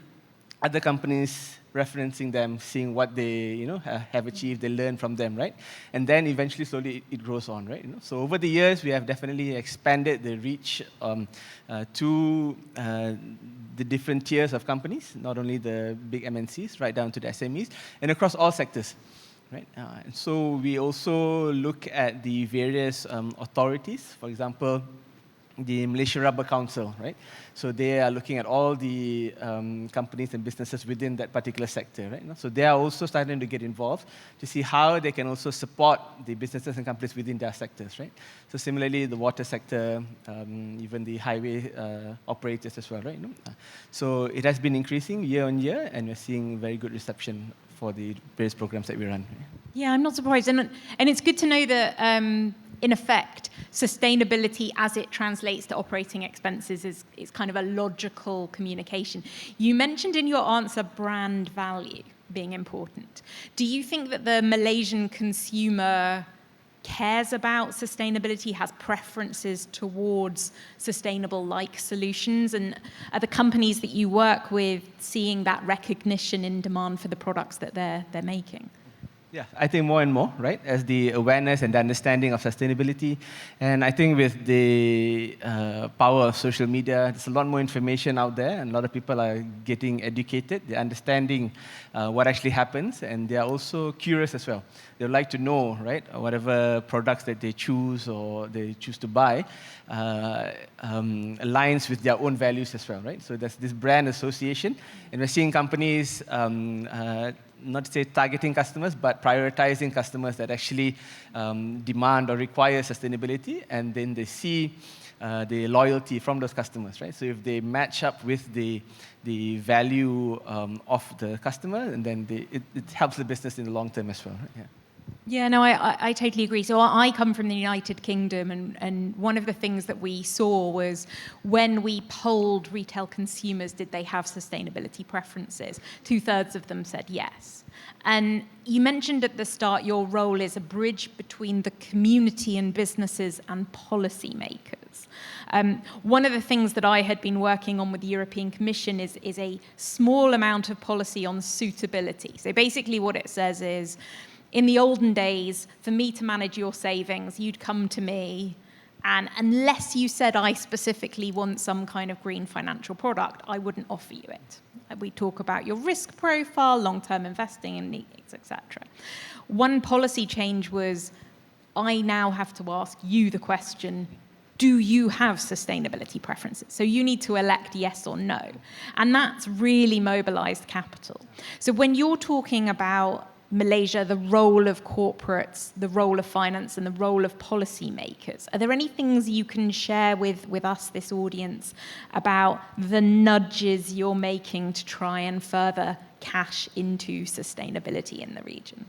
other companies referencing them, seeing what they have achieved, they learn from them, right? And then eventually, slowly, it grows on, right? So over the years, we have definitely expanded the reach to the different tiers of companies, not only the big MNCs, right down to the SMEs, and across all sectors. Right? And so we also look at the various authorities, for example, the Malaysia Rubber Council, right? So they are looking at all the companies and businesses within that particular sector, right? So they are also starting to get involved to see how they can also support the businesses and companies within their sectors, right? So similarly, the water sector, even the highway operators as well, right? So it has been increasing year on year, and we're seeing very good reception for the various programs that we run. Yeah, I'm not surprised. And it's good to know that, in effect, sustainability as it translates to operating expenses is kind of a logical communication. You mentioned in your answer brand value being important. Do you think that the Malaysian consumer cares about sustainability, has preferences towards sustainable-like solutions? And are the companies that you work with seeing that recognition in demand for the products that they're making? Yeah, I think more and more, right, as the awareness and the understanding of sustainability. And I think with the power of social media, there's a lot more information out there, and a lot of people are getting educated. They're understanding what actually happens, and they're also curious as well. They would like to know, right, whatever products that they choose or they choose to buy aligns with their own values as well, right? So there's this brand association, and we're seeing companies not to say targeting customers, but prioritizing customers that actually demand or require sustainability, and then they see the loyalty from those customers, right? So if they match up with the value of the customer, and then it helps the business in the long term as well. Right? Yeah. Yeah, no, I totally agree. So I come from the United Kingdom, and one of the things that we saw was when we polled retail consumers, did they have sustainability preferences? 2/3 of them said yes. And you mentioned at the start your role is a bridge between the community and businesses and policymakers. One of the things that I had been working on with the European Commission is a small amount of policy on suitability. So basically what it says is, in the olden days, for me to manage your savings, you'd come to me, and unless you said I specifically want some kind of green financial product, I wouldn't offer you it. We talk about your risk profile, long-term investing and needs, etc. One policy change was, I now have to ask you the question, do you have sustainability preferences? So you need to elect yes or no. And that's really mobilized capital. So when you're talking about Malaysia, the role of corporates, the role of finance, and the role of policymakers, are there any things you can share with us, this audience, about the nudges you're making to try and further cash into sustainability in the region?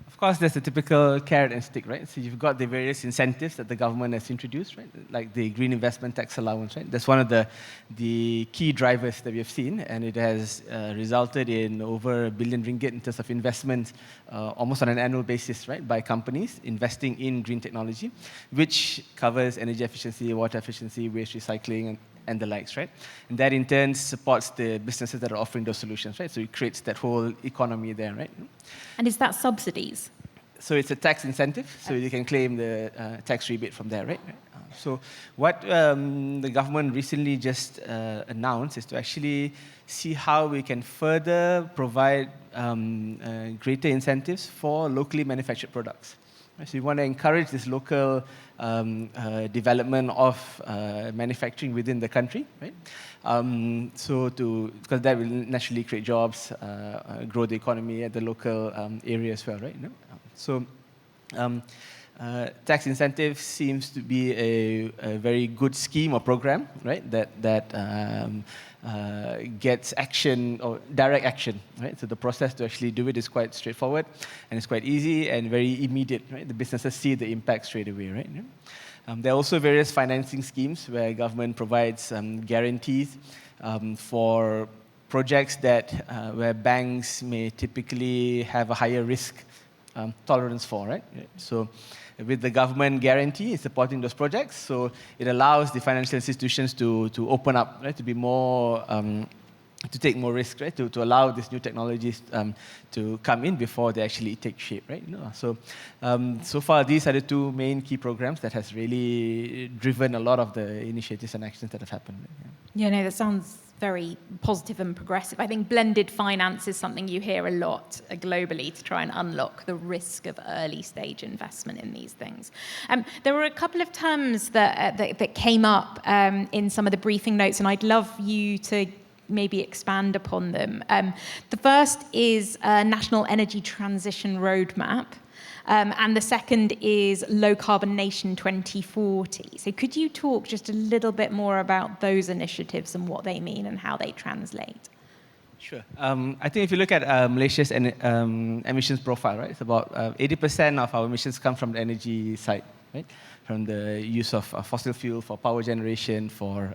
Of course, there's a typical carrot and stick, right? So you've got the various incentives that the government has introduced, right? Like the green investment tax allowance, right? That's one of the key drivers that we have seen, and it has resulted in over R1 billion in terms of investment, almost on an annual basis, right, by companies investing in green technology, which covers energy efficiency, water efficiency, waste recycling, and the likes, right? And that in turn supports the businesses that are offering those solutions, right? So it creates that whole economy there, right? And is that subsidies? So it's a tax incentive, so you can claim the tax rebate from there, right? So what the government recently just announced is to actually see how we can further provide greater incentives for locally manufactured products. So we want to encourage this local development of manufacturing within the country, right? Because that will naturally create jobs, grow the economy at the local area as well, right? So tax incentive seems to be a very good scheme or program, right? That gets action or direct action, right? So the process to actually do it is quite straightforward and it's quite easy and very immediate, right? The businesses see the impact straight away, right? There are also various financing schemes where government provides guarantees for projects that where banks may typically have a higher risk tolerance for, right? So with the government guarantee supporting those projects, so it allows the financial institutions to open up, right? To be more, to take more risk, right? To allow these new technologies to come in before they actually take shape, right? So so far, these are the two main key programs that has really driven a lot of the initiatives and actions that have happened. Yeah, no, that sounds very positive and progressive. I think blended finance is something you hear a lot globally to try and unlock the risk of early stage investment in these things. There were a couple of terms that came up in some of the briefing notes, and I'd love you to maybe expand upon them. The first is National Energy Transition Roadmap. And the second is Low Carbon Nation 2040. So could you talk just a little bit more about those initiatives and what they mean and how they translate? Sure. I think if you look at Malaysia's emissions profile, right, it's about 80% of our emissions come from the energy side, right? From the use of fossil fuel for power generation, for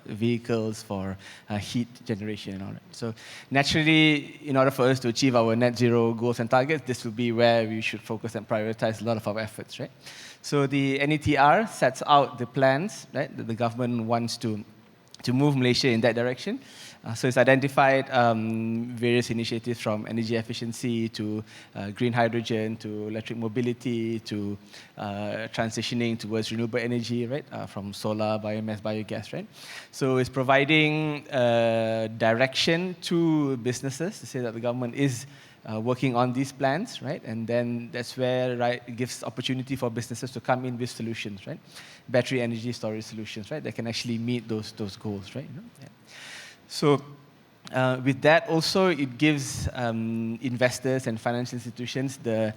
vehicles, for heat generation and all that. So naturally, in order for us to achieve our net zero goals and targets, this will be where we should focus and prioritize a lot of our efforts, right? So the NETR sets out the plans, right, that the government wants to move Malaysia in that direction. So it's identified various initiatives from energy efficiency to green hydrogen to electric mobility to transitioning towards renewable energy, right? From solar, biomass, biogas, right? So it's providing direction to businesses to say that the government is working on these plans, right? And then that's where it gives opportunity for businesses to come in with solutions, right? Battery energy storage solutions, right? That can actually meet those goals, right? Yeah. So with that also, it gives investors and financial institutions the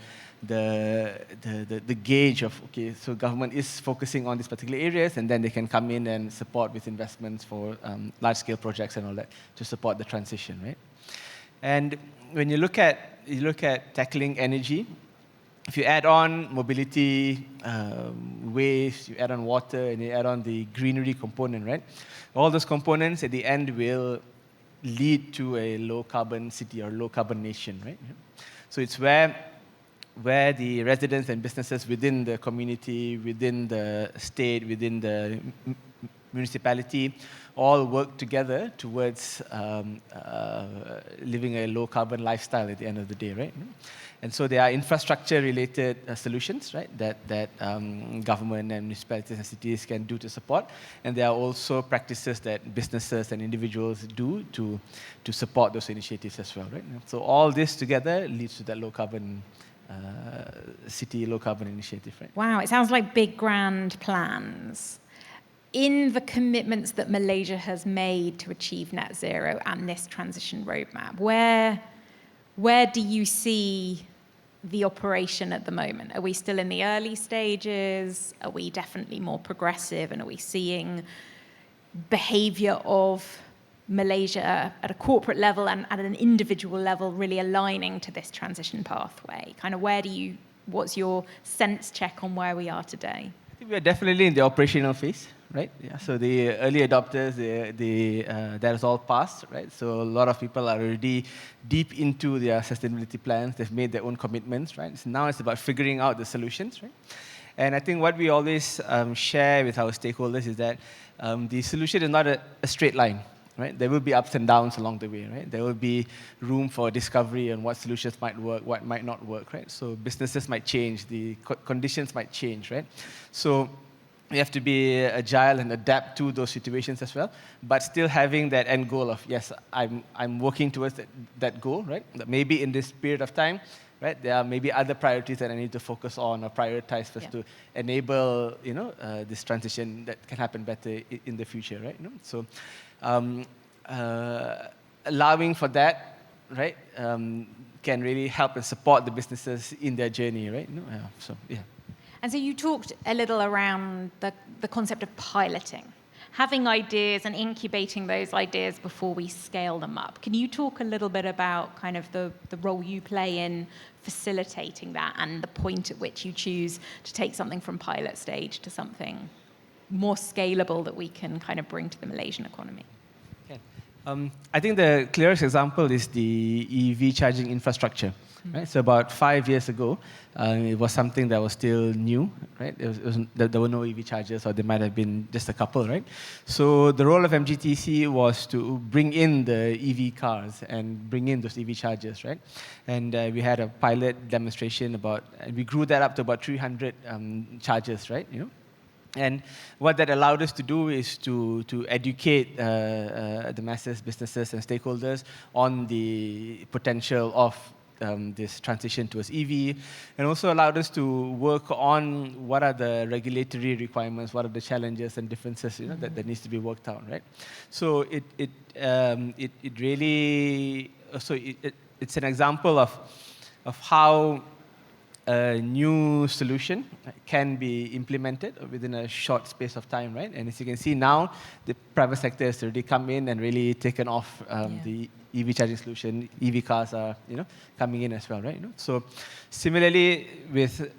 gauge of, okay, so government is focusing on these particular areas, and then they can come in and support with investments for large-scale projects and all that to support the transition, right? And when you look at tackling energy, if you add on mobility, waste, you add on water, and you add on the greenery component, right? All those components at the end will lead to a low-carbon city or low-carbon nation, right? So it's where the residents and businesses within the community, within the state, within the municipality, all work together towards living a low-carbon lifestyle at the end of the day, right? And so there are infrastructure-related solutions, right, that government and municipalities and cities can do to support. And there are also practices that businesses and individuals do to support those initiatives as well, right? So all this together leads to that low-carbon city, low-carbon initiative, right? Wow, it sounds like big, grand plans. In the commitments that Malaysia has made to achieve net zero and this transition roadmap, where do you see the operation at the moment? Are we still in the early stages? Are we definitely more progressive? And are we seeing behavior of Malaysia at a corporate level and at an individual level really aligning to this transition pathway? Kind of what's your sense check on where we are today? I think we are definitely in the operational phase, right? Yeah. So the early adopters, that is all passed, right? So a lot of people are already deep into their sustainability plans. They've made their own commitments, right? So now it's about figuring out the solutions, right? And I think what we always share with our stakeholders is that the solution is not a straight line, right? There will be ups and downs along the way, right? There will be room for discovery on what solutions might work, what might not work, right? So businesses might change, the conditions might change, right? So we have to be agile and adapt to those situations as well, but still having that end goal of, yes, I'm working towards that goal, right? That maybe in this period of time, right? There are maybe other priorities that I need to focus on or prioritize first to enable, this transition that can happen better in the future, right? So, allowing for that, right, can really help and support the businesses in their journey, right? And so you talked a little around the concept of piloting, having ideas and incubating those ideas before we scale them up. Can you talk a little bit about kind of the role you play in facilitating that and the point at which you choose to take something from pilot stage to something more scalable that we can kind of bring to the Malaysian economy? I think the clearest example is the EV charging infrastructure. Right? So about 5 years ago, it was something that was still new. Right? There were no EV chargers, or there might have been just a couple. Right? So the role of MGTC was to bring in the EV cars and bring in those EV chargers. Right? And we had a pilot demonstration and we grew that up to about 300 chargers. Right? And what that allowed us to do is to educate the masses, businesses, and stakeholders on the potential of this transition towards EV, and also allowed us to work on what are the regulatory requirements, what are the challenges and differences that needs to be worked out, right? So it really it's an example of how a new solution can be implemented within a short space of time, right? And as you can see now, the private sector has already come in and really taken off the EV charging solution. EV cars are, coming in as well, right? So similarly with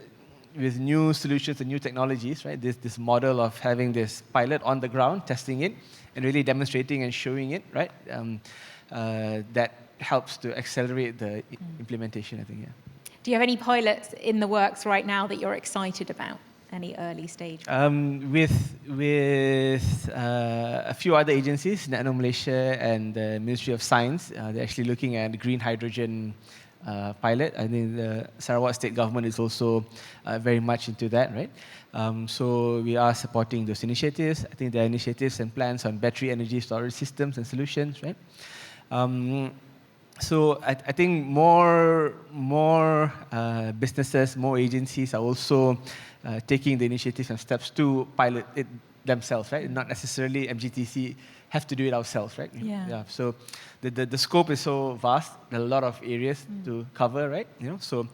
new solutions and new technologies, right? This model of having this pilot on the ground, testing it, and really demonstrating and showing it, right? That helps to accelerate the implementation, I think, yeah. Do you have any pilots in the works right now that you're excited about? Any early stage? With a few other agencies, Nano Malaysia and the Ministry of Science, they're actually looking at green hydrogen pilot. I think the Sarawak state government is also very much into that, right? So we are supporting those initiatives. I think there are initiatives and plans on battery energy storage systems and solutions, right? So I think more businesses, more agencies are also taking the initiatives and steps to pilot it themselves, right? Not necessarily MGTC have to do it ourselves, right? Yeah. So the scope is so vast, there are a lot of areas to cover, right? So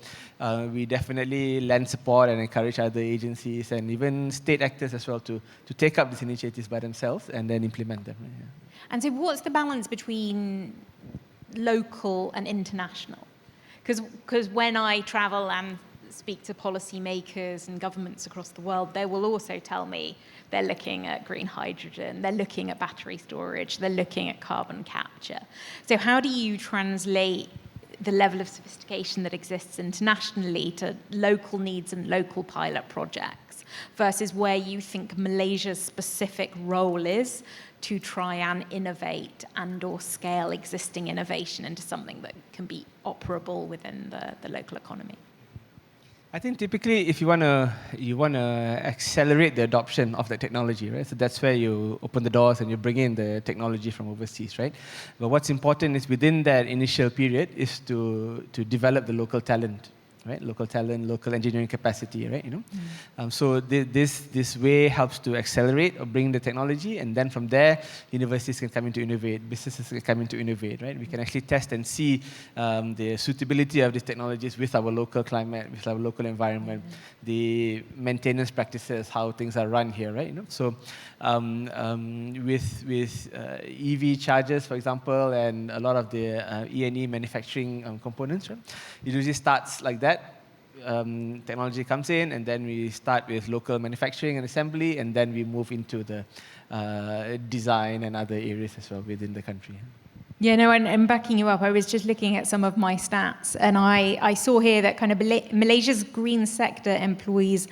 we definitely lend support and encourage other agencies and even state actors as well to take up these initiatives by themselves and then implement them. Right? Yeah. And so what's the balance between local and international? Because when I travel and speak to policymakers and governments across the world, they will also tell me they're looking at green hydrogen, they're looking at battery storage, they're looking at carbon capture. So how do you translate the level of sophistication that exists internationally to local needs and local pilot projects versus where you think Malaysia's specific role is to try and innovate and or scale existing innovation into something that can be operable within the local economy? I think typically if you want to accelerate the adoption of that technology, right? So that's where you open the doors and you bring in the technology from overseas, right? But what's important is within that initial period is to develop the local talent, right? Local talent, local engineering capacity, right? So this way helps to accelerate or bring the technology, and then from there, universities can come in to innovate, businesses can come in to innovate, right? We can actually test and see the suitability of these technologies with our local climate, with our local environment, the maintenance practices, how things are run here, right? So with EV chargers, for example, and a lot of the E&E manufacturing components, right? It usually starts like that. Technology comes in, and then we start with local manufacturing and assembly, and then we move into the design and other areas as well within the country. Yeah, no, and backing you up, I was just looking at some of my stats, and I saw here that kind of Malaysia's green sector employs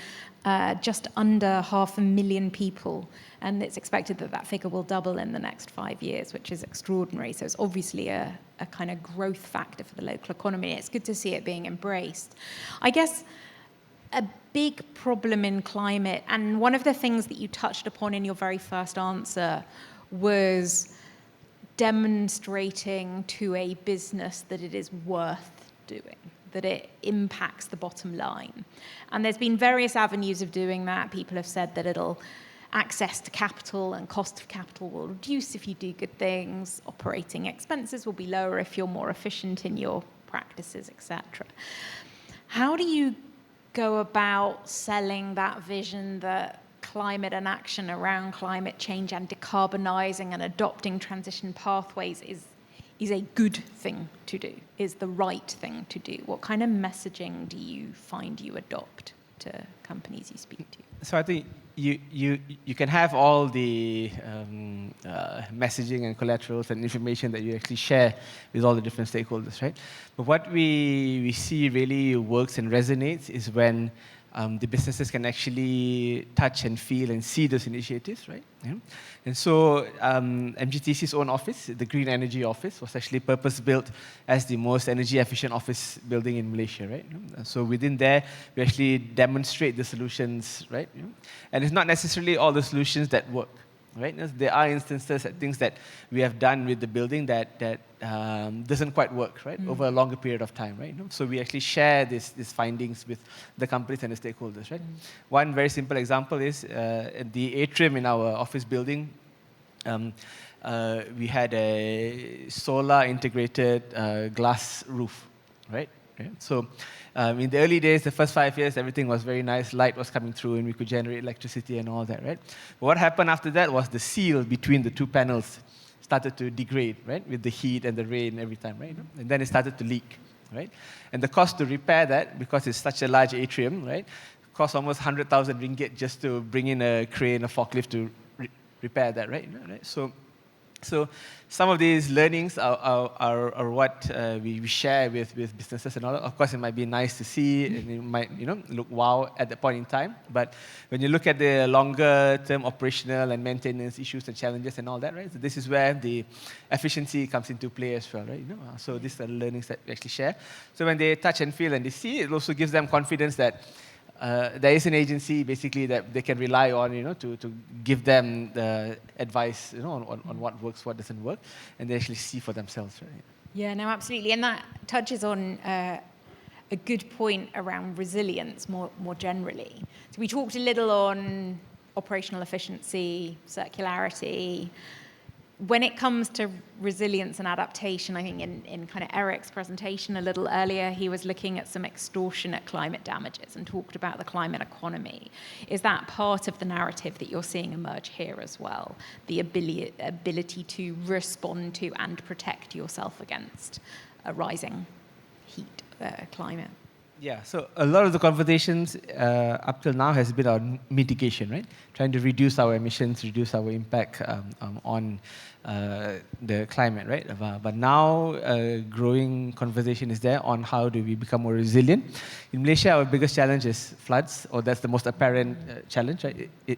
just under 500,000 people, and it's expected that figure will double in the next 5 years, which is extraordinary. So it's obviously a kind of growth factor for the local economy. It's good to see it being embraced. I guess a big problem in climate, and one of the things that you touched upon in your very first answer was demonstrating to a business that it is worth doing, that it impacts the bottom line. And there's been various avenues of doing that. People have said that it'll access to capital and cost of capital will reduce if you do good things. Operating expenses will be lower if you're more efficient in your practices, etc. How do you go about selling that vision that climate and action around climate change and decarbonising and adopting transition pathways is a good thing to do, is the right thing to do? What kind of messaging do you find you adopt to companies you speak to? So I think you can have all the messaging and collaterals and information that you actually share with all the different stakeholders, right? But what we see really works and resonates is when the businesses can actually touch and feel and see those initiatives, right? Yeah. And so MGTC's own office, the Green Energy Office, was actually purpose-built as the most energy-efficient office building in Malaysia, right? So within there, we actually demonstrate the solutions, right? And it's not necessarily all the solutions that work, right? There are instances of things that we have done with the building that doesn't quite work, right? Over a longer period of time, right? So we actually share these findings with the companies and the stakeholders, right? One very simple example is the atrium in our office building. We had a solar integrated glass roof, right? Yeah. So in the early days, the first 5 years, everything was very nice. Light was coming through, and we could generate electricity and all that, right? But what happened after that was the seal between the two panels started to degrade, right, with the heat and the rain every time, right? And then it started to leak, right? And the cost to repair that, because it's such a large atrium, right, cost almost 100,000 ringgit just to bring in a crane, a forklift to repair that, right? So some of these learnings are what we share with businesses and all that. Of course, it might be nice to see, and it might look wow at that point in time. But when you look at the longer-term operational and maintenance issues and challenges and all that, right? So this is where the efficiency comes into play as well, right? So these are learnings that we actually share. So when they touch and feel and they see, it also gives them confidence that there is an agency basically that they can rely on, to give them the advice, on what works, what doesn't work, and they actually see for themselves, right? Yeah, no, absolutely, and that touches on a good point around resilience more generally. So we talked a little on operational efficiency, circularity. When it comes to resilience and adaptation, I think in kind of Eric's presentation a little earlier, he was looking at some extortionate climate damages and talked about the climate economy. Is that part of the narrative that you're seeing emerge here as well? The ability to respond to and protect yourself against a rising heat climate? Yeah, so a lot of the conversations up till now has been on mitigation, right? Trying to reduce our emissions, reduce our impact on the climate, right? But now a growing conversation is there on how do we become more resilient. In Malaysia, our biggest challenge is floods, or that's the most apparent challenge, right? It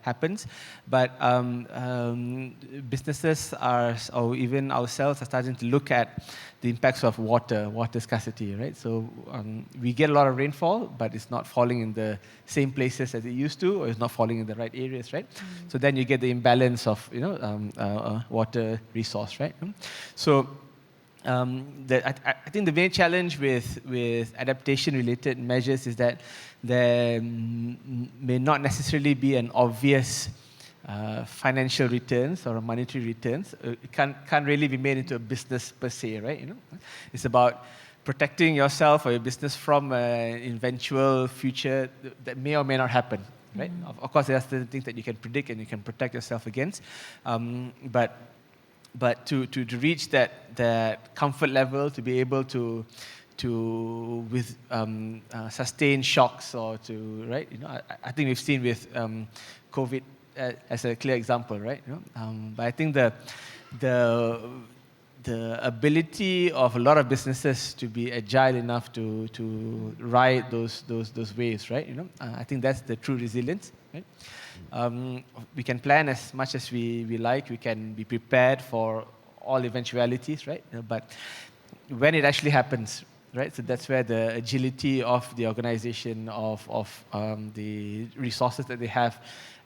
happens, but businesses or even ourselves are starting to look at the impacts of water scarcity, right? So we get a lot of rainfall, but it's not falling in the same places as it used to, or it's not falling in the right areas, right? So then you get the imbalance of water resource, right? So I think the main challenge with adaptation-related measures is that there may not necessarily be an obvious financial returns or monetary returns. It can't really be made into a business per se, right? It's about protecting yourself or your business from an eventual future that may or may not happen, right? Of course, there are certain things that you can predict and you can protect yourself against, but to reach that comfort level, to be able to sustain shocks or to, right? I think we've seen with COVID as a clear example, right? But I think the ability of a lot of businesses to be agile enough to ride those waves, right? I think that's the true resilience, right? We can plan as much as we like. We can be prepared for all eventualities, right? But when it actually happens, right? So that's where the agility of the organization, of the resources that they have,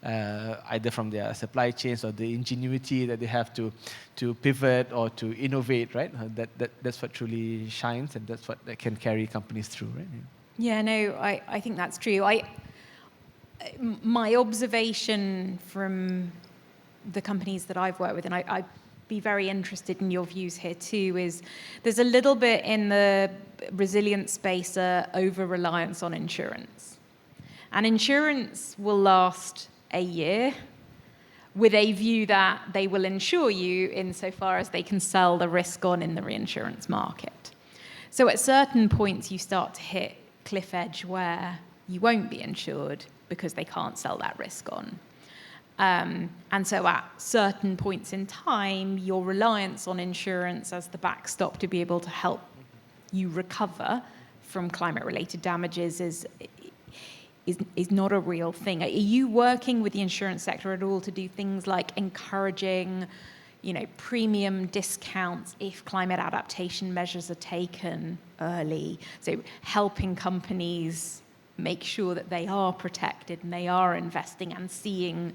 either from their supply chains or the ingenuity that they have to pivot or to innovate, right? That's what truly shines, and that's what that can carry companies through, right? Yeah, no, I think that's true. My observation from the companies that I've worked with, and I'd be very interested in your views here too, is there's a little bit in the resilient space over-reliance on insurance. And insurance will last a year with a view that they will insure you insofar as they can sell the risk on in the reinsurance market. So at certain points, you start to hit cliff edge where you won't be insured because they can't sell that risk on. And so at certain points in time, your reliance on insurance as the backstop to be able to help you recover from climate-related damages is not a real thing. Are you working with the insurance sector at all to do things like encouraging, premium discounts if climate adaptation measures are taken early? So helping companies make sure that they are protected and they are investing and seeing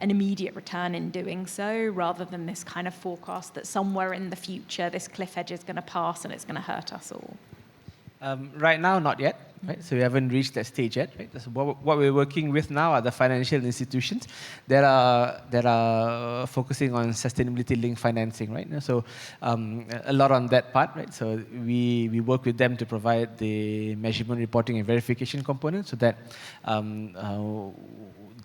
an immediate return in doing so, rather than this kind of forecast that somewhere in the future this cliff edge is going to pass and it's going to hurt us all? Right now, not yet. Right? So we haven't reached that stage yet. Right? So what we're working with now are the financial institutions that are focusing on sustainability-linked financing. Right? So a lot on that part. Right? So we work with them to provide the measurement, reporting, and verification component, so that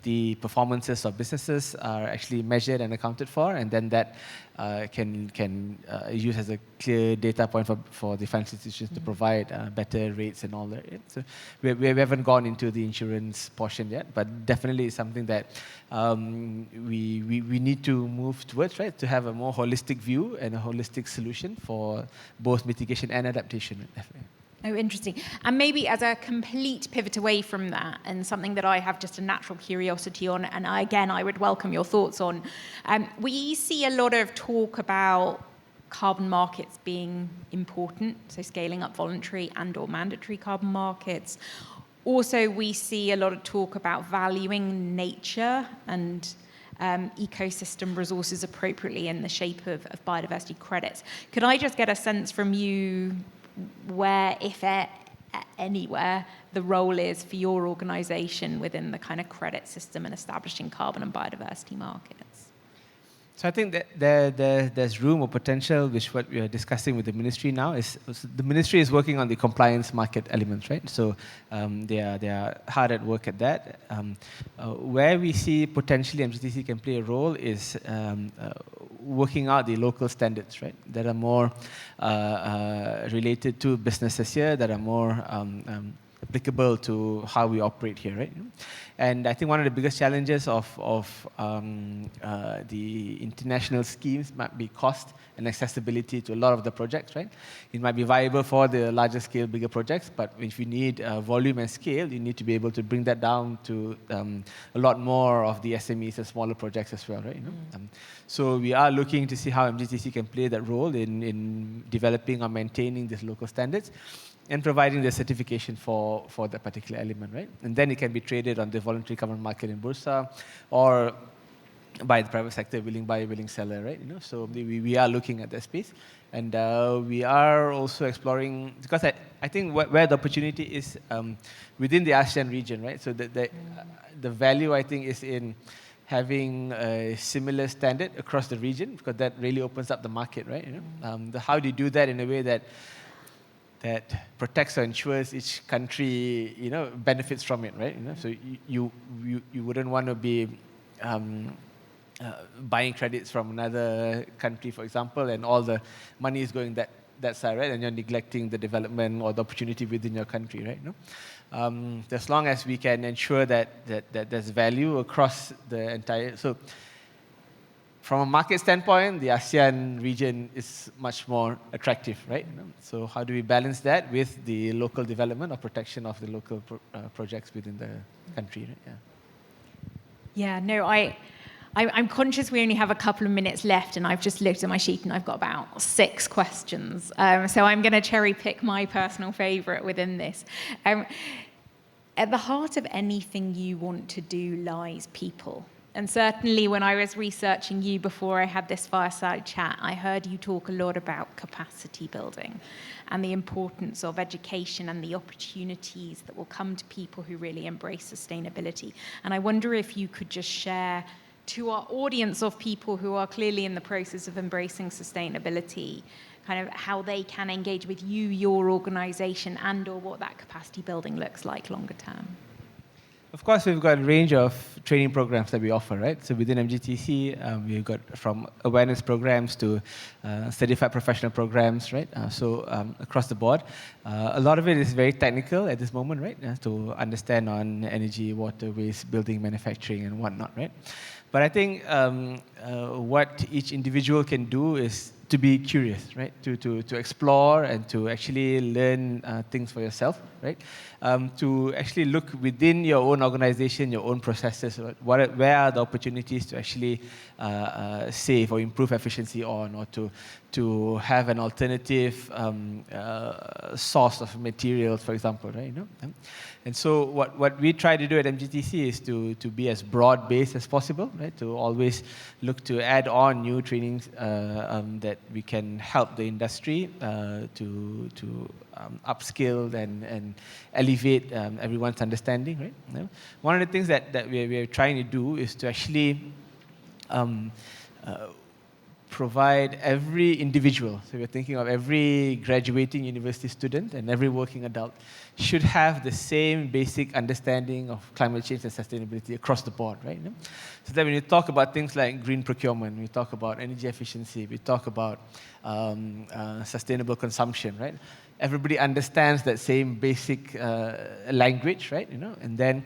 the performances of businesses are actually measured and accounted for, and then that can use as a clear data point for the financial institutions to provide better rates and all that. So we haven't gone into the insurance portion yet, but definitely it's something that we need to move towards, right? To have a more holistic view and a holistic solution for both mitigation and adaptation. Definitely. Oh, interesting. And maybe as a complete pivot away from that, and something that I have just a natural curiosity on, and I would welcome your thoughts on, we see a lot of talk about carbon markets being important, so scaling up voluntary and or mandatory carbon markets. Also, we see a lot of talk about valuing nature and ecosystem resources appropriately in the shape of biodiversity credits. Could I just get a sense from you where, if anywhere, the role is for your organization within the kind of credit system and establishing carbon and biodiversity markets? So I think that there's room or potential, which what we are discussing with the ministry now is the ministry is working on the compliance market elements, right? So they are hard at work at that. Where we see potentially MGTC can play a role is working out the local standards, right? That are more related to businesses here, that are more applicable to how we operate here, right? And I think one of the biggest challenges of the international schemes might be cost and accessibility to a lot of the projects, right? It might be viable for the larger scale, bigger projects, but if you need volume and scale, you need to be able to bring that down to a lot more of the SMEs and smaller projects as well, right? So we are looking to see how MGTC can play that role in developing or maintaining these local standards and providing the certification for that particular element, right? And then it can be traded on the voluntary carbon market in Bursa, or by the private sector, willing buyer, willing seller, right? So we are looking at that space, and we are also exploring, because I think where the opportunity is within the ASEAN region, right? So the value, I think, is in having a similar standard across the region, because that really opens up the market, right? How do you do that in a way that protects or ensures each country, benefits from it, right? So you wouldn't want to be buying credits from another country, for example, and all the money is going that side, right? And you're neglecting the development or the opportunity within your country, right? As long as we can ensure that there's value across the entire. So from a market standpoint, the ASEAN region is much more attractive, right? So how do we balance that with the local development or protection of the local projects within the country, right? Yeah, no, I'm conscious we only have a couple of minutes left, and I've just looked at my sheet and I've got about 6 questions. So I'm going to cherry pick my personal favourite within this. At the heart of anything you want to do lies people. And certainly when I was researching you before I had this fireside chat, I heard you talk a lot about capacity building and the importance of education and the opportunities that will come to people who really embrace sustainability. And I wonder if you could just share to our audience of people who are clearly in the process of embracing sustainability, kind of how they can engage with you, your organization, and or what that capacity building looks like longer term. Of course, we've got a range of training programs that we offer, right? So within MGTC, we've got from awareness programs to certified professional programs, right? Across the board. A lot of it is very technical at this moment, right? To understand on energy, water, waste, building, manufacturing, and whatnot, right? But I think what each individual can do is to be curious, right? To explore and to actually learn things for yourself, right? To actually look within your own organization, your own processes, where are the opportunities to actually save or improve efficiency on, or to have an alternative source of materials, for example, right? You know? And so what we try to do at MGTC is to be as broad-based as possible, right? To always look to add on new trainings that we can help the industry to upskill and elevate everyone's understanding, right? You know? One of the things that we're trying to do is to actually provide every individual, so we're thinking of every graduating university student and every working adult, should have the same basic understanding of climate change and sustainability across the board, right? You know? So that when you talk about things like green procurement, we talk about energy efficiency, we talk about sustainable consumption, right? Everybody understands that same basic language, right? You know, and then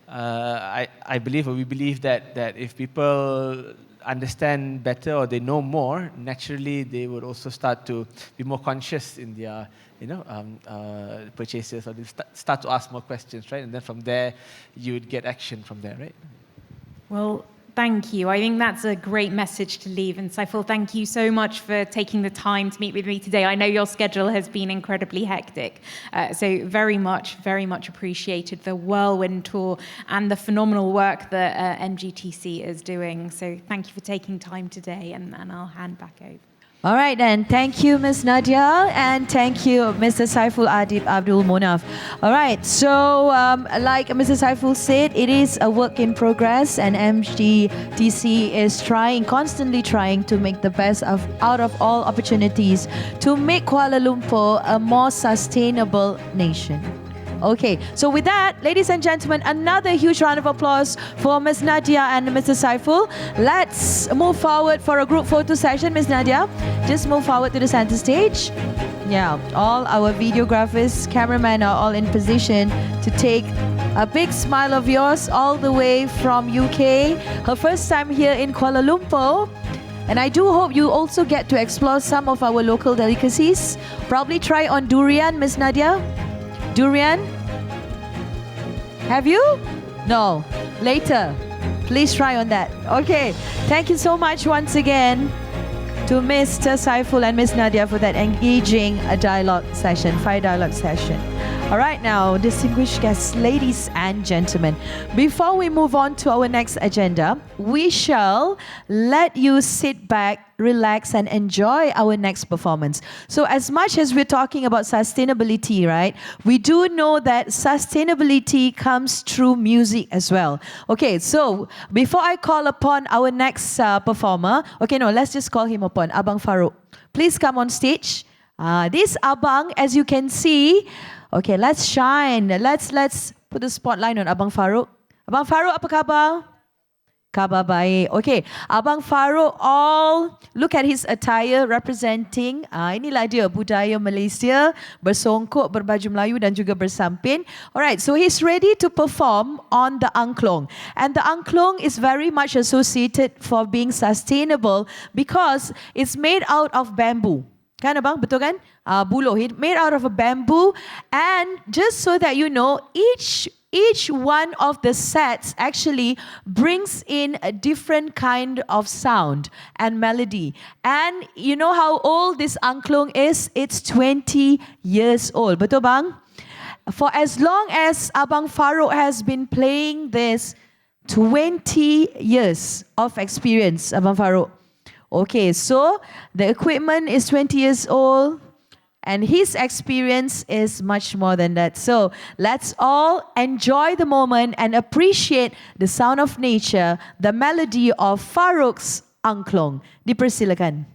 I believe, or we believe that if people understand better or they know more, naturally they would also start to be more conscious in their, purchases, or they start to ask more questions, right? And then from there, you would get action from there, right? Well, thank you. I think that's a great message to leave. And Saiful, thank you so much for taking the time to meet with me today. I know your schedule has been incredibly hectic. So very much appreciated the whirlwind tour and the phenomenal work that MGTC is doing. So thank you for taking time today, and I'll hand back over. All right then, thank you Ms. Nadia, and thank you Mr. Saiful Adib Abdul Munaf. All right, so like Mr. Saiful said, it is a work in progress, and MGTC is constantly trying to make the best out of all opportunities to make Kuala Lumpur a more sustainable nation. Okay, so with that, ladies and gentlemen, another huge round of applause for Ms. Nadia and Mr. Saiful. Let's move forward for a group photo session. Ms. Nadia, just move forward to the center stage. Yeah, all our videographers, cameramen are all in position to take a big smile of yours all the way from UK. Her first time here in Kuala Lumpur. And I do hope you also get to explore some of our local delicacies. Probably try on durian, Ms. Nadia. Durian? Have you? No. Later. Please try on that. Okay. Thank you so much once again to Mr. Saiful and Ms. Nadia for that engaging fire dialogue session. All right, now, distinguished guests, ladies and gentlemen, before we move on to our next agenda, we shall let you sit back, relax, and enjoy our next performance. So as much as we're talking about sustainability, right, we do know that sustainability comes through music as well. Okay, so before I call upon our next performer, let's just call him upon, Abang Farouk. Please come on stage. This Abang, as you can see, okay, let's shine. Let's put the spotlight on Abang Farouk. Abang Farouk, apa khabar? Khabar baik. Okay, Abang Farouk, all look at his attire representing inilah dia budaya Malaysia, bersongkok, berbaju Melayu dan juga bersampin. Alright, so he's ready to perform on the angklung. And the angklung is very much associated for being sustainable because it's made out of bamboo. Kan abang, betul kan? Buluh, made out of a bamboo. And just so that you know, each each one of the sets actually brings in a different kind of sound and melody. And you know how old this angklung is? It's 20 years old. Betul bang? For as long as Abang Farouk has been playing this, 20 years of experience, Abang Farouk. Okay, so the equipment is 20 years old and his experience is much more than that. So let's all enjoy the moment and appreciate the sound of nature, the melody of Farouk's angklung. Dipersilakan.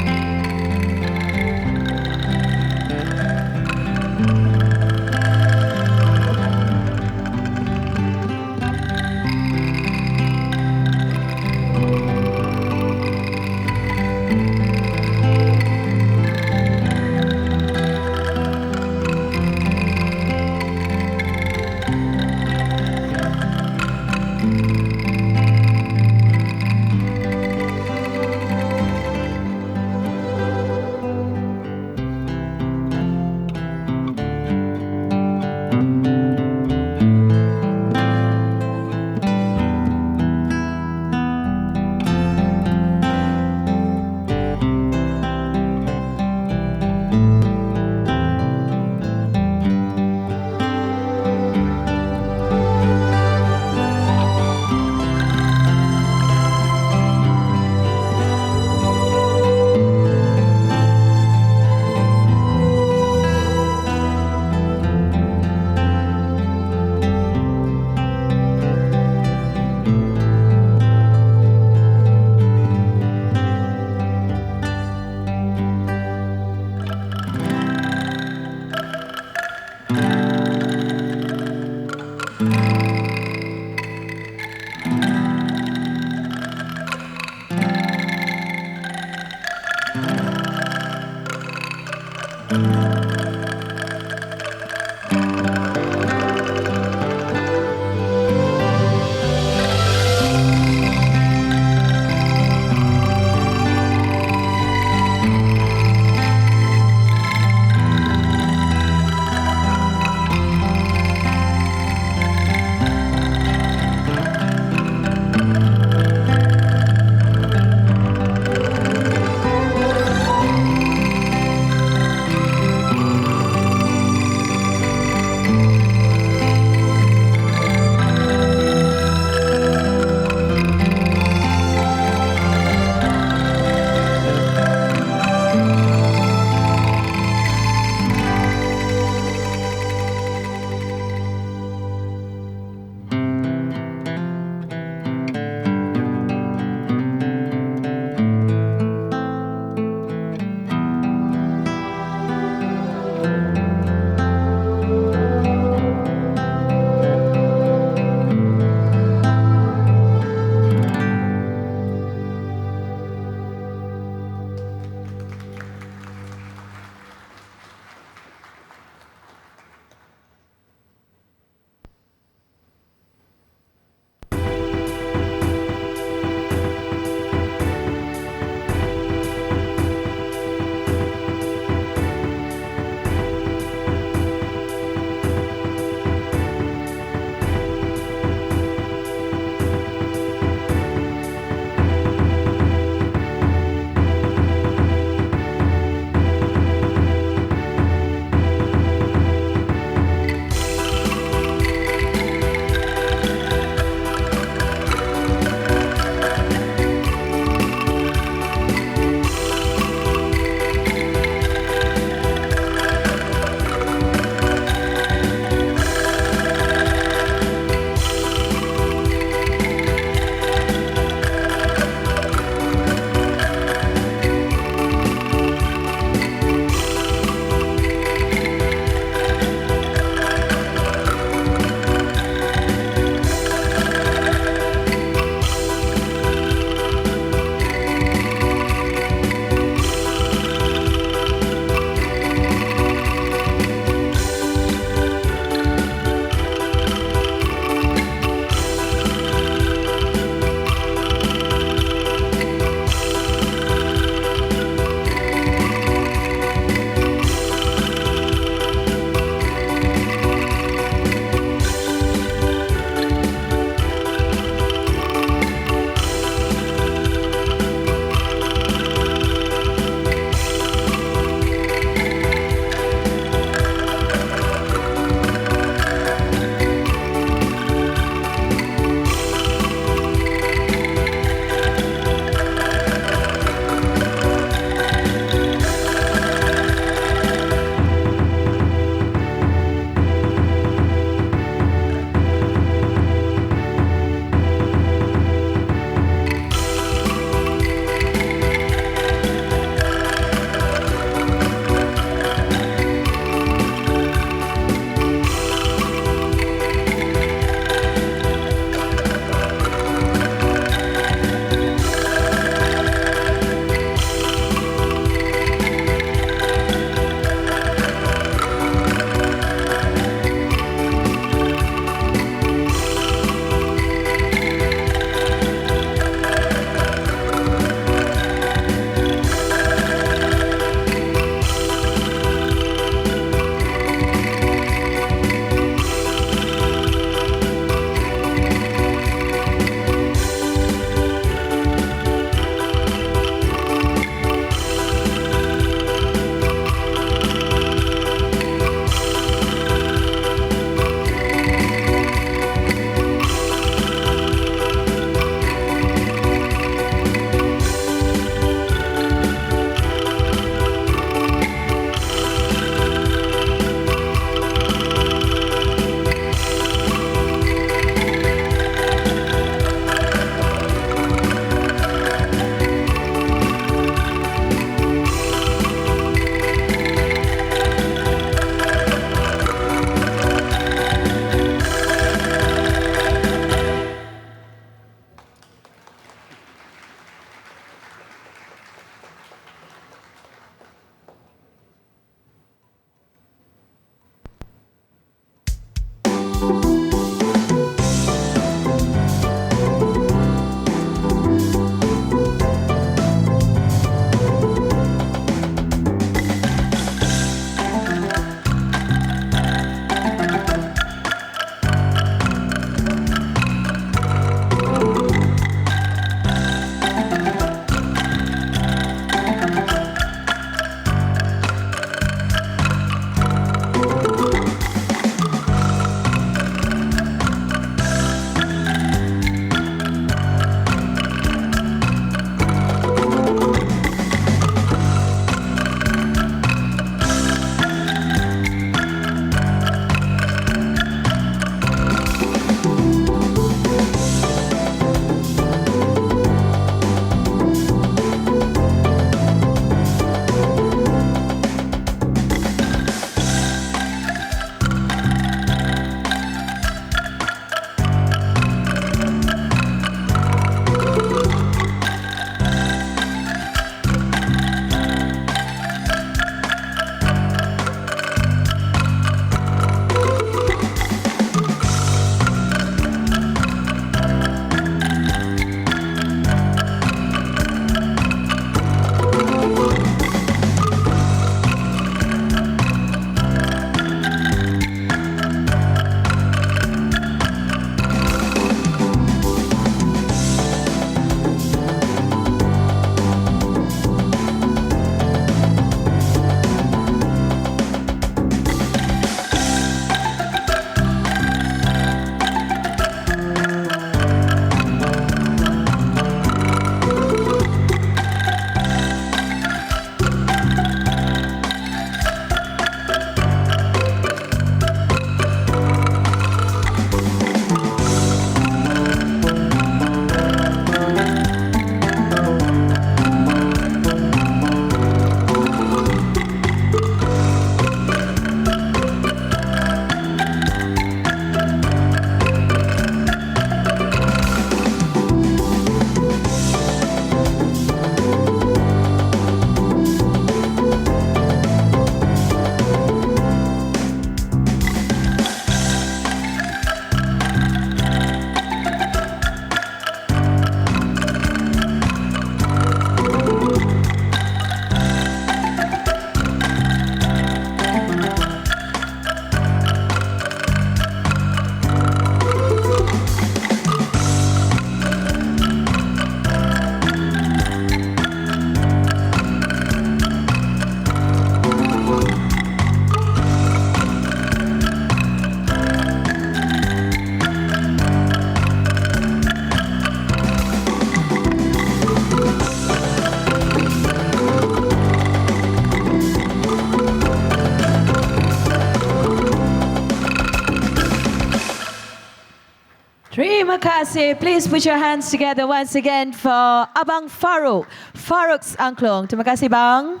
Terima kasih. Please put your hands together once again for Abang Farouk. Farouk's angklung. Terima kasih bang.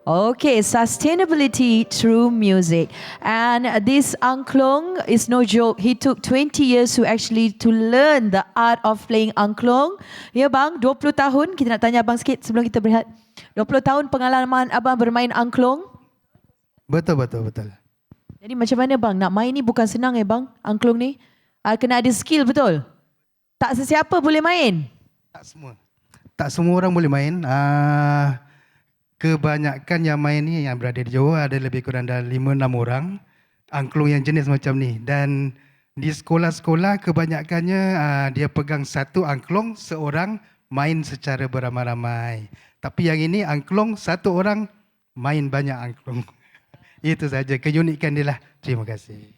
Okay, sustainability through music. And this angklung is no joke. He took 20 years to learn the art of playing angklung. Ya bang, 20 tahun. Kita nak tanya abang sikit sebelum kita berehat. 20 tahun pengalaman abang bermain angklung. Betul. Jadi macam mana bang? Nak main ni bukan senang bang, angklung ni. Kena ada skill betul. Tak sesiapa boleh main. Tak semua orang boleh main. Kebanyakan yang main ni yang berada di Johor ada lebih kurang dalam 5-6 orang angklung yang jenis macam ni. Dan di sekolah-sekolah kebanyakannya dia pegang satu angklung, seorang main secara beramai-ramai. Tapi yang ini angklung satu orang main banyak angklung. Itu saja keunikan dia lah. Terima kasih.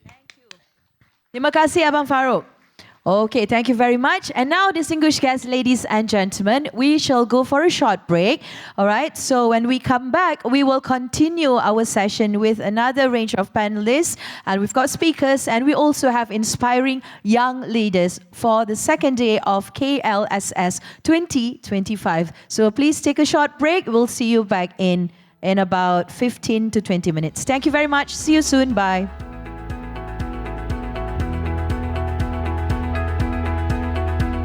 Terima kasih Abang Farouk. Okay, thank you very much. And now, distinguished guests, ladies and gentlemen, we shall go for a short break. All right, so when we come back, we will continue our session with another range of panelists. And we've got speakers, and we also have inspiring young leaders for the second day of KLSS 2025. So please take a short break. We'll see you back in about 15 to 20 minutes. Thank you very much. See you soon. Bye.